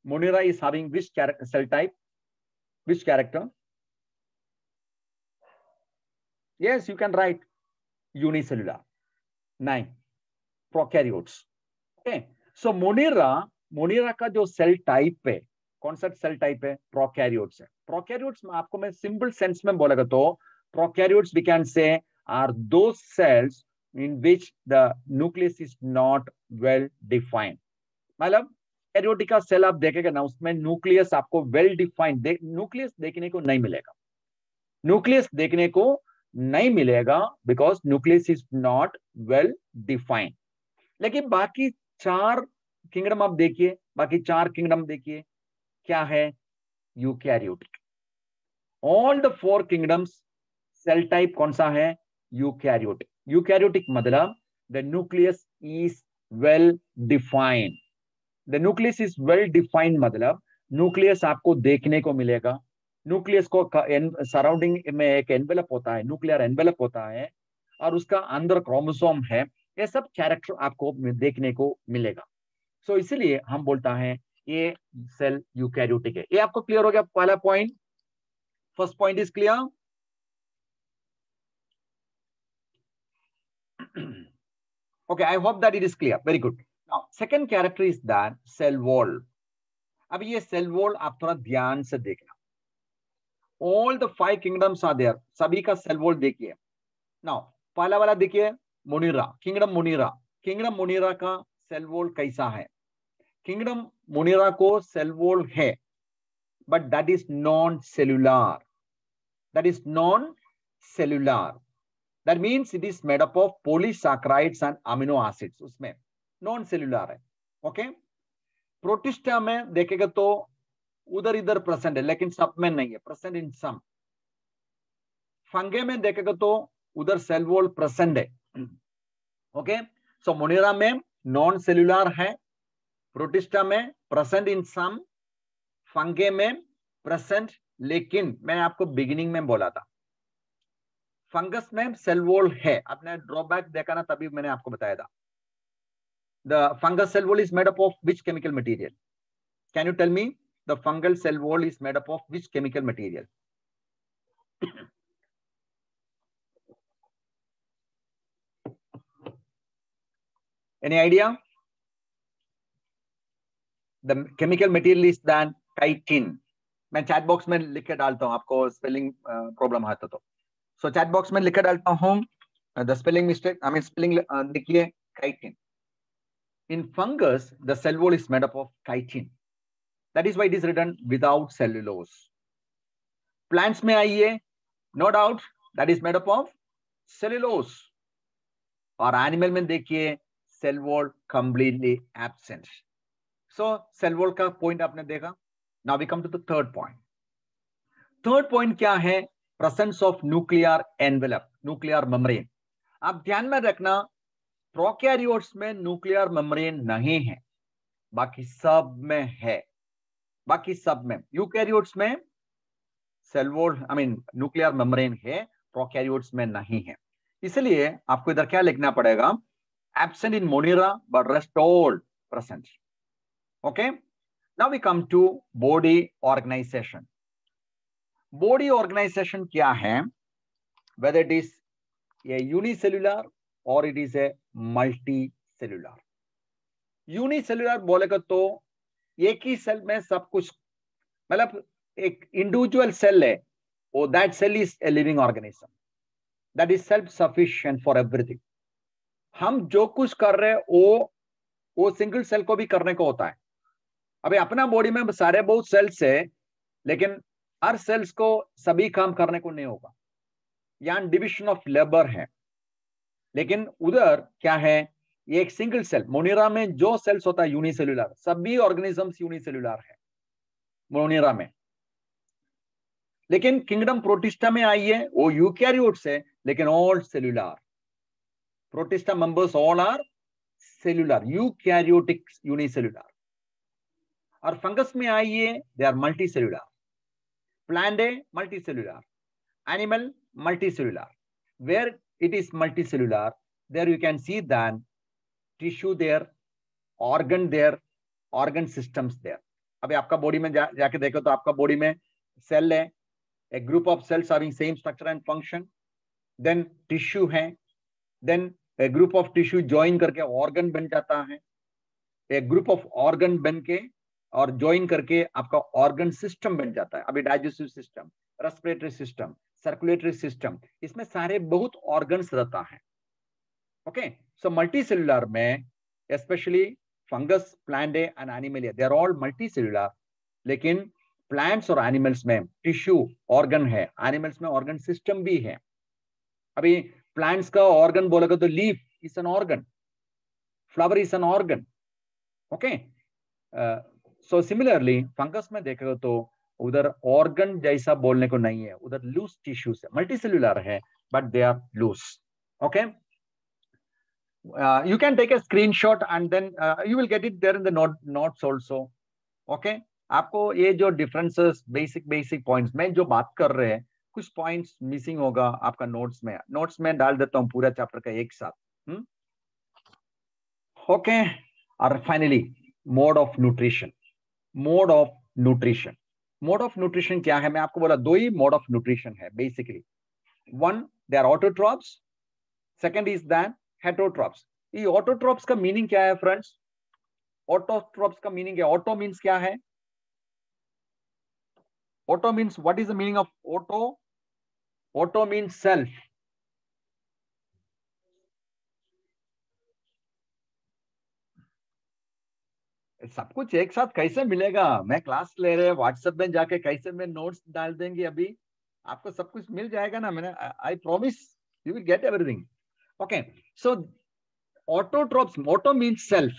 Monera is having which cell type, which character? Yes, you can write unicellular. 9 prokaryotes. Okay, so Monera का जो सेल टाइप है, कौन सा सेल टाइप है? प्रोकैरियोट्स है. प्रोकैरियोट्स में आपको मैं सिंपल सेंस में बोलेगा तो prokaryotes we can say are those cells in which the nucleus is not well defined. मतलब कैरियोटिक का सेल आप देखेगा ना, उसमें न्यूक्लियस आपको वेल डिफाइंड न्यूक्लियस देखने को नहीं मिलेगा. न्यूक्लियस देखने को नहीं मिलेगा because nucleus is not well defined. लेकिन बाकी 4 किंगडम आप देखिए, बाकी 4 किंगडम देखिए क्या है? Eukaryotic. All the 4 kingdoms cell type कौन सा है? यूकैरियोटिक. यूकैरियोटिक मतलब the nucleus is well defined. The nucleus is well defined मतलब न्यूक्लियस आपको देखने को मिलेगा. न्यूक्लियस को सराउंडिंग में एक एनवेलप होता है, न्यूक्लियर एनवेलप होता है, और उसका अंदर क्रोमोसोम है. ये सब कैरेक्टर आपको देखने को मिलेगा. सो इसलिए हम बोलता है ये सेल यूकैरियोटिक है। ये आपको क्लियर हो गया पहला point? First point is clear? Okay, I hope that it is clear. Very good. Now, second character is that cell wall. अब ये cell wall आप थोड़ा ध्यान से देखना। All the 5 kingdoms are there. सभी का cell wall देखिए। Now, पहला वाला देखिए, मुनीरा, किंगडम मुनीरा। किंगडम मुनीरा का cell wall कैसा है? किंगडम मुनीरा को cell wall है, but that is non-cellular. That is non-cellular. That means it is made up of polysaccharides and amino acids. उसमें नॉन सेल्यूलर है। ओके, प्रोटिस्टा में देखेगा तो उधर इधर प्रेजेंट है, लेकिन सब में नहीं है, प्रेजेंट इन सम। फंगे में देखेगा तो उधर सेल वॉल प्रेजेंट है। ओके, सो मोनेरा में नॉन सेल्यूलर है, प्रोटिस्टा में प्रेजेंट इन सम, फंगे में प्रेजेंट, लेकिन मैं आपको बिगिनिंग में बोला था फंगस में सेल वॉल है। आपने ड्रॉबैक देखा ना, तभी मैंने आपको बताया था। The fungus cell wall is made up of which chemical material? Can you tell me? The fungal cell wall is made up of which chemical material? Any idea? The chemical material is then chitin. मैं chat box में लिख के डालता हूं, आपको spelling problem आता तो। सो chat box में लिख के डालता हूं the spelling mistake, I mean spelling देखिए, chitin. In fungus, the cell wall is made up of chitin. That is why it is written without cellulose. Plants में आइए, no doubt that is made up of cellulose. और animal में देखिए cell wall completely absent. So cell wall का point आपने देखा। Now we come to the third point. Third point क्या है? Presence of nuclear envelope, nuclear membrane. आप ध्यान में रखना, प्रोकैरियोट्स में न्यूक्लियर मेम्ब्रेन नहीं है, बाकी सब में है। बाकी सब में, यूकैरियोट्स में cell wall, I mean nuclear membrane है, प्रोकैरियोट्स में नहीं है। इसलिए आपको इधर क्या लिखना पड़ेगा? Absent in monera but rest all present. Okay, now we come to body organisation. Body organisation क्या है? Whether it is a unicellular or it is a multi cellular. Unicellular बोलेगा तो एक ही सेल में सब कुछ, मतलब एक इंडिविजुअल सेल है, और that cell is a living organism, that is self sufficient for everything. हम जो कुछ कर रहे हैं वो सिंगल सेल को भी करने को होता है। अभी अपना बॉडी में सारे बहुत सेल्स है, लेकिन हर सेल्स को सभी काम करने को नहीं होगा। यहाँ डिविजन ऑफ लेबर है, लेकिन उधर क्या है? ये एक सिंगल सेल। मोनेरा में जो सेल्स होता है यूनिसेल्युलर, सभी ऑर्गेनिजम्स यूनिसेल्युलर है मोनेरा में। लेकिन किंगडम प्रोटिस्टा में आइए, वो यूकैरियोट्स है, लेकिन all cellular. Protista members all are cellular, eukaryotic unicellular. और फंगस में आइए, they are multicellular. Plant है multi cellular, animal multicellular. Where it is multicellular, there you can see that tissue there, organ there, organ systems there. अभी आपका body में जाके देखो तो आपका बॉडी में सेल है, a group of cells having same structure and function, then tissue है, then a group of tissue join करके organ बन जाता है, a group of organ बन के और join करके आपका organ system बन जाता है। अभी digestive system, respiratory system, circulatory system, इसमें सारे बहुत ऑर्गन्स रहता है। ओके, सो मल्टी सेल्युलर में specially fungus, plant and animalia, they are all multi cellular. लेकिन प्लांट्स और एनिमल्स में टिश्यू ऑर्गन है, एनिमल्स में ऑर्गन सिस्टम भी है। अभी प्लांट्स का ऑर्गन बोलेगा तो leaf is an organ, flower is an organ. Okay, so similarly fungus में देखेगा तो उधर ऑर्गन जैसा बोलने को नहीं है, उधर लूज टिश्यूज है, मल्टीसेल्युलर है, but they are loose. Okay, you can take a screenshot and then you will get it there in the notes also. Okay, आपको ये जो डिफरेंसेस, बेसिक पॉइंट्स में जो बात कर रहे हैं, कुछ पॉइंट्स मिसिंग होगा आपका नोट्स में डाल देता हूं पूरा चैप्टर का एक साथ। ओके, और finally mode of nutrition. Mode of nutrition. Mode of nutrition क्या है? मैं आपको बोला दो ही मोड ऑफ न्यूट्रिशन है basically. One, they are autotrophs, second is that heterotrophs. ये ऑटोट्रॉप्स का मीनिंग क्या है फ्रेंड्स? ऑटोट्रॉप्स का मीनिंग है, ऑटो मीन्स क्या है? Auto means, what is the meaning of auto? Auto means self. सब कुछ एक साथ कैसे मिलेगा? मैं क्लास ले रहे, व्हाट्सएप में जाके कैसे मैं नोट्स डाल देंगे अभी? आपको सब कुछ मिल जाएगा ना? मैंने, I promise you will get everything. Okay, so autotrophs, auto means self,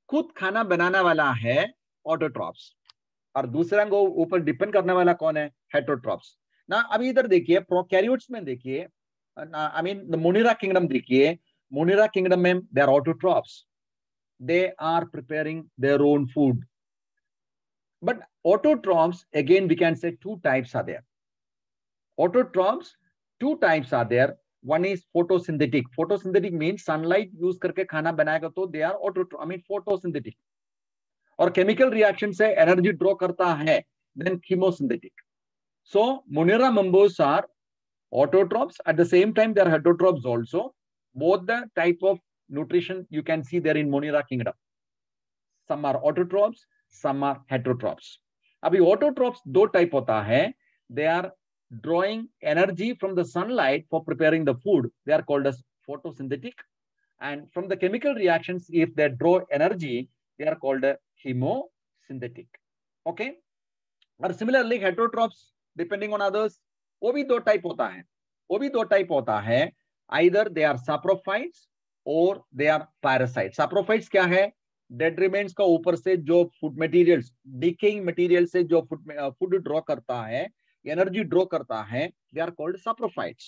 खुद खाना बनाने वाला है ऑटोट्रॉप्स, और दूसरा को ऊपर डिपेंड करने वाला कौन है? हेटरोट्रॉप्स ना। अभी इधर देखिए प्रोकैरियोट्स में, देखिए आई मीन मोनिरा किंगडम, देखिए मोनिरा किंगडम में they are autotrophs, they are preparing their own food. But autotrophs, again we can say two types are there. Autotrophs, two types are there. One is photosynthetic. Photosynthetic means sunlight use करके खाना बनाएगा तो they are autotroph, I mean photosynthetic. और chemical reaction से energy draw करता है, then chemosynthetic. So Monera members are autotrophs, at the same time they are heterotrophs also. Both the type of nutrition you can see there in Monera kingdom. Some are autotrophs, some are heterotrophs. अभी autotrophs दो type होता है. They are drawing energy from the sunlight for preparing the food. They are called as photosynthetic. And from the chemical reactions, if they draw energy, they are called chemosynthetic. Okay. और similarly heterotrophs, depending on others, वो भी दो type होता है. वो भी दो type होता है. Either they are saprophytes or they are parasites. Saprophytes क्या है? डेड रिमेन्स का ऊपर से जो फूड मटेरियल्स, डिकेइंग मटेरियल से जो फूड ड्रॉ करता है, एनर्जी ड्रॉ करता है, दे आर कॉल्ड सैप्रोफाइट्स.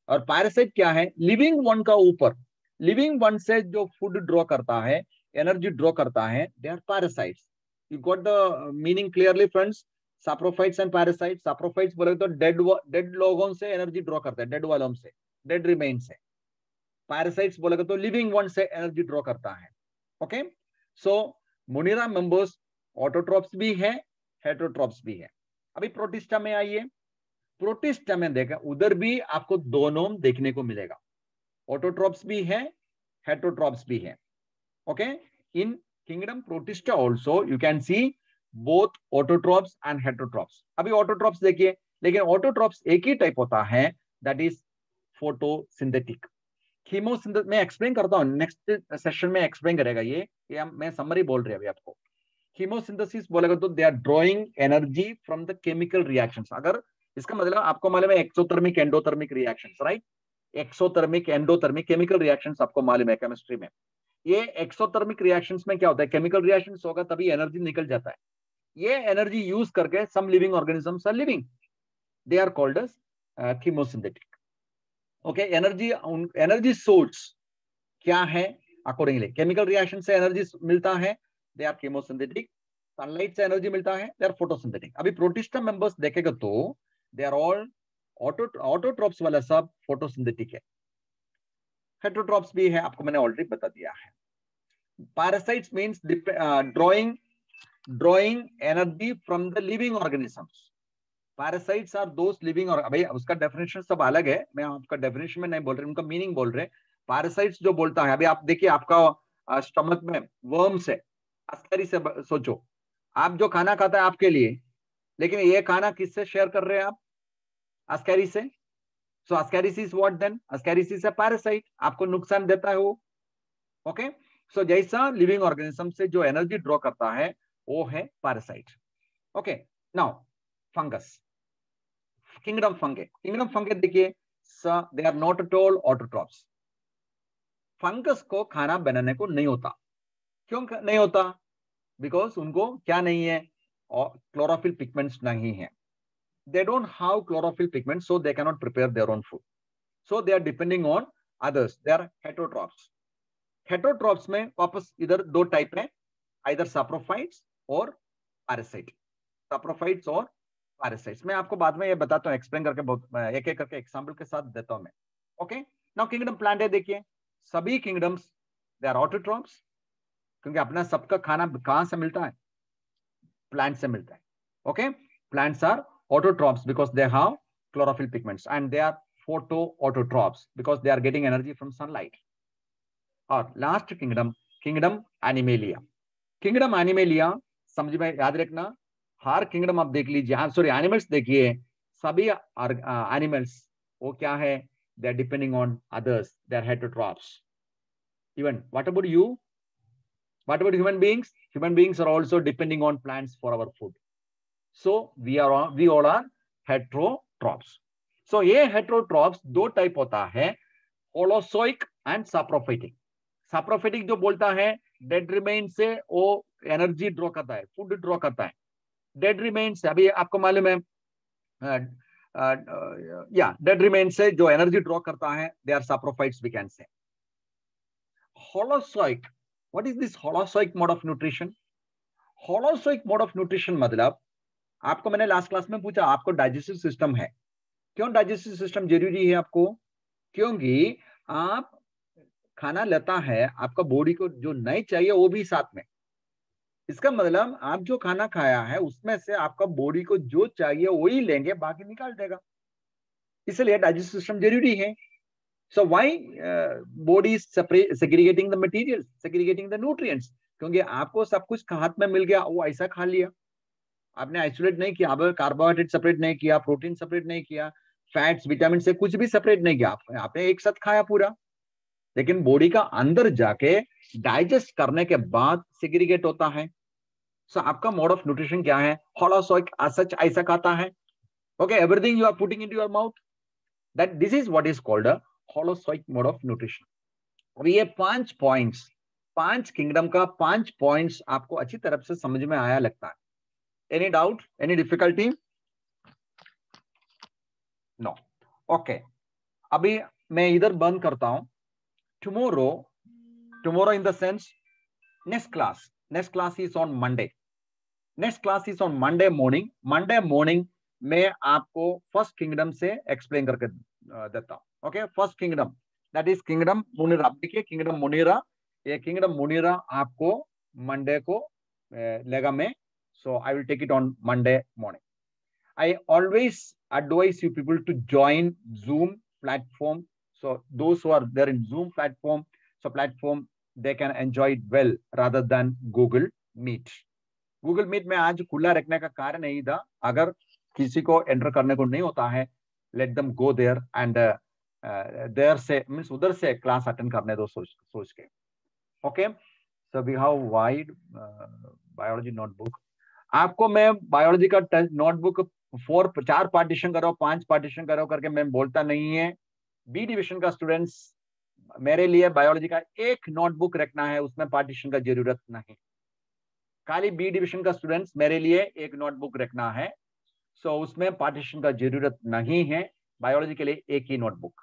और पैरासाइट क्या है? लिविंग वन का ऊपर, लिविंग वन से जो फूड ड्रॉ करता है, एनर्जी ड्रॉ करता है, they are parasites. You got the meaning clearly friends? Saprophytes and parasites. Saprophytes बोले तो डेड लोगों से एनर्जी ड्रॉ करता है, डेड वालों से, डेड रिमेन से. पैरासाइट्स बोलेगा तो लिविंग वन से एनर्जी ड्रॉ करता है. ओके, सो मोनिरा मेंबर्स ऑटोट्रॉप्स भी है, हेटरोट्रॉप्स भी है. अभी प्रोटिस्टा में आइए. प्रोटिस्टा में देखा, उधर भी आपको दोनों देखने को मिलेगा. ऑटोट्रॉप्स भी है, हेटरोट्रॉप्स भी है. Okay, in kingdom protista also you can C both autotrophs and heterotrophs. अभी ऑटोट्रॉप्स देखिए, लेकिन ऑटोट्रॉप्स एक ही टाइप होता है, दैट इज फोटोसिंथेटिक. कीमोसिंथेसिस मैं एक्सप्लेन करता हूं, नेक्स्ट सेशन में एक्सप्लेन करेगा ये मैं समरी बोल रही हूं अभी आपको. कीमोसिंथेसिस बोलेगा तो they are drawing energy from the chemical reactions. अगर इसका मतलब आपको मालूम है exothermic endothermic reactions, right? Exothermic endothermic chemical reactions आपको मालूम है केमिस्ट्री में. ये एक्सोथर्मिक रिएक्शंस में क्या होता है? केमिकल रिएक्शंस होगा तभी एनर्जी निकल जाता है. ये एनर्जी यूज करके some living organisms are living, they are called as chemosynthetic. Okay, energy source क्या है? अकॉर्डिंगली केमिकल रिएक्शन से एनर्जी मिलता है, दे आर कीमोसिंथेटिक. सनलाइट से एनर्जी मिलता है, दे आर फोटोसिंथेटिक. अभी प्रोटिस्टा मेंबर्स देखेगा तो दे आर ऑल ऑटोट्रॉप्स वाला सब फोटोसिंथेटिक है. हेटरोट्रॉप्स भी है, आपको मैंने ऑलरेडी बता दिया है. Parasites means drawing energy from the living organisms. Parasites are those living, और भाई उसका डेफिनेशन सब अलग है, मैं आपका डेफिनेशन में नहीं बोल रहे, उनका मीनिंग बोल रहे. पैरासाइट्स जो बोलता है, अभी आप देखिए आपका स्टमक में वर्म्स है. अस्करी से सोचो, आप जो खाना खाता है आपके लिए, लेकिन ये खाना किससे शेयर कर रहे हैं आप? अस्करी से. सो अस्कैरिसीस व्हाट देन? अस्कैरिसीस है पैरासाइट, आपको नुकसान देता है वो. ओके, सो जैसा लिविंग ऑर्गेनिज्म से जो एनर्जी ड्रॉ करता है वो है parasite. Okay, now fungus, kingdom fungi देखिए, they are not at all autotrophs. Fungus को खाना बनाने को नहीं होता. क्यों नहीं होता? बिकॉज उनको क्या नहीं है? और क्लोरोफिल पिगमेंट्स नहीं है. They don't have chlorophyll pigments, so they cannot prepare their own food. So they are depending on others, they are heterotrophs. Heterotrophs में वापस इधर दो टाइप है, आइदर सैप्रोफाइट्स और पैरासाइट. सैप्रोफाइट्स और पैरासाइट्स मैं आपको बाद में ये बताता हूँ, एक्सप्लेन करके, बहुत एक एक करके एग्जांपल के साथ देता हूं मैं. ओके, नाउ किंगडम प्लांट है. देखिए सभी किंगडम्स दे आर ऑटोट्रॉप्स, क्योंकि अपना सबका खाना कहां से मिलता है? प्लांट से मिलता है. Okay, plants are autotrophs because they have chlorophyll pigments and they are photoautotrophs because they are getting energy from sunlight. और last kingdom, kingdom animalia. Kingdom animalia समझ में याद रखना, हर किंगडम आप देख लीजिए, सॉरी एनिमल्स देखिए, सभी एनिमल्स वो क्या है, they are depending on others, they are heterotrophs. Even what about you, what about human beings? Human beings are also depending on plants for our food. So we all are heterotrophs. So ये heterotrophs दो type होता है, होलोसोइक and saprophytic. Saprophytic जो बोलता है dead remain से वो energy draw करता है, फूड ड्रॉ करता है. डेड रिमेन से अभी आपको मालूम है, या डेड रिमेन से जो एनर्जी ड्रॉ करता है, they are saprophytes we can say. Holozoic, what is this holozoic mode of nutrition? Holozoic mode of nutrition मतलब, आपको मैंने लास्ट क्लास में पूछा आपको डाइजेस्टिव सिस्टम है, क्यों डाइजेस्टिव सिस्टम जरूरी है आपको? क्योंकि आप खाना लेता है, आपका बॉडी को जो नहीं चाहिए वो भी साथ में. इसका मतलब आप जो खाना खाया है उसमें से आपका बॉडी को जो चाहिए वही लेंगे, बाकी निकाल देगा. इसलिए डाइजेस्टिव सिस्टम जरूरी है. So why body is segregating the material, segregating the nutrients? क्योंकि आपको सब कुछ हाथ में मिल गया, वो ऐसा खा लिया, आपने आइसोलेट नहीं किया, कार्बोहाइड्रेट सेपरेट नहीं किया, प्रोटीन सेपरेट नहीं किया, फैट्स विटामिन से कुछ भी सेपरेट नहीं किया, आपने एक साथ खाया पूरा. लेकिन बॉडी का अंदर जाके डाइजेस्ट करने के बाद सेग्रीगेट होता है. सो आपका मोड ऑफ न्यूट्रिशन क्या है? होलोसोइक सच ऐसा खाता है. Okay, everything you are putting into your mouth, that this is what is called a holozoic mode of nutrition. अभी ये 5 पॉइंट्स, 5 किंगडम का 5 पॉइंट्स आपको अच्छी तरह से समझ में आया लगता है. Any doubt, any difficulty? No. Okay, अभी मैं इधर बंद करता हूं. tomorrow in the sense next class is on Monday. Next class is on Monday morning. Monday morning में आपको फर्स्ट किंगडम से एक्सप्लेन करके देता हूं. Okay, first kingdom that is kingdom Munira. आप देखिए किंगडम मुनीरा, ये किंगडम मुनीरा आपको मंडे को लेगा में. So I will take it on Monday morning. I always advise you people to join Zoom platform. So those who are there in Zoom platform, they can enjoy it well rather than Google Meet. Google Meet में आज खुला रखने का कारण यही था, अगर किसी को एंटर करने को नहीं होता है, let them go there and there से मींस उधर से क्लास अटेंड करने दो सोच के. Okay, so we have wide biology notebook. आपको मैं बायोलॉजी का नोटबुक 4 पार्टीशन करो, 5 पार्टीशन करो करके मैं बोलता नहीं है. बी डिविजन का स्टूडेंट्स, मेरे लिए बायोलॉजी का एक नोटबुक रखना है, उसमें पार्टीशन का जरूरत नहीं. खाली बी डिविजन का स्टूडेंट्स मेरे लिए एक नोटबुक रखना है. सो उसमें पार्टीशन का जरूरत नहीं है, बायोलॉजी के लिए एक ही नोटबुक.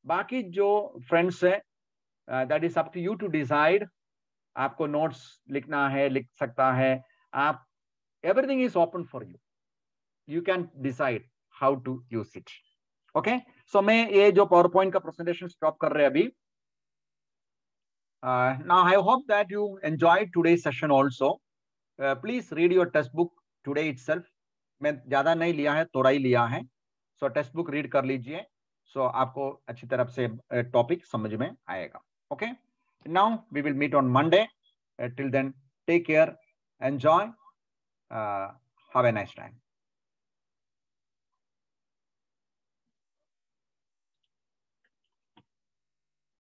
बाकी जो फ्रेंड्स है, that is up to you to decide. आपको नोट्स लिखना है, लिख सकता है आप. Everything is open for you, you can decide how to use it. Okay, so मैं ये जो पावर पॉइंट का प्रेजेंटेशन स्टॉप कर रहे हैं अभी. Now I hope that you enjoyed today's session also. Please read your test book today itself. मैं ज्यादा नहीं लिया है, थोड़ा ही लिया है. So टेक्स्ट बुक रीड कर लीजिए. So आपको अच्छी तरह से टॉपिक समझ में आएगा. Okay. Now we will meet on Monday. Till then, take care, enjoy, have a nice time.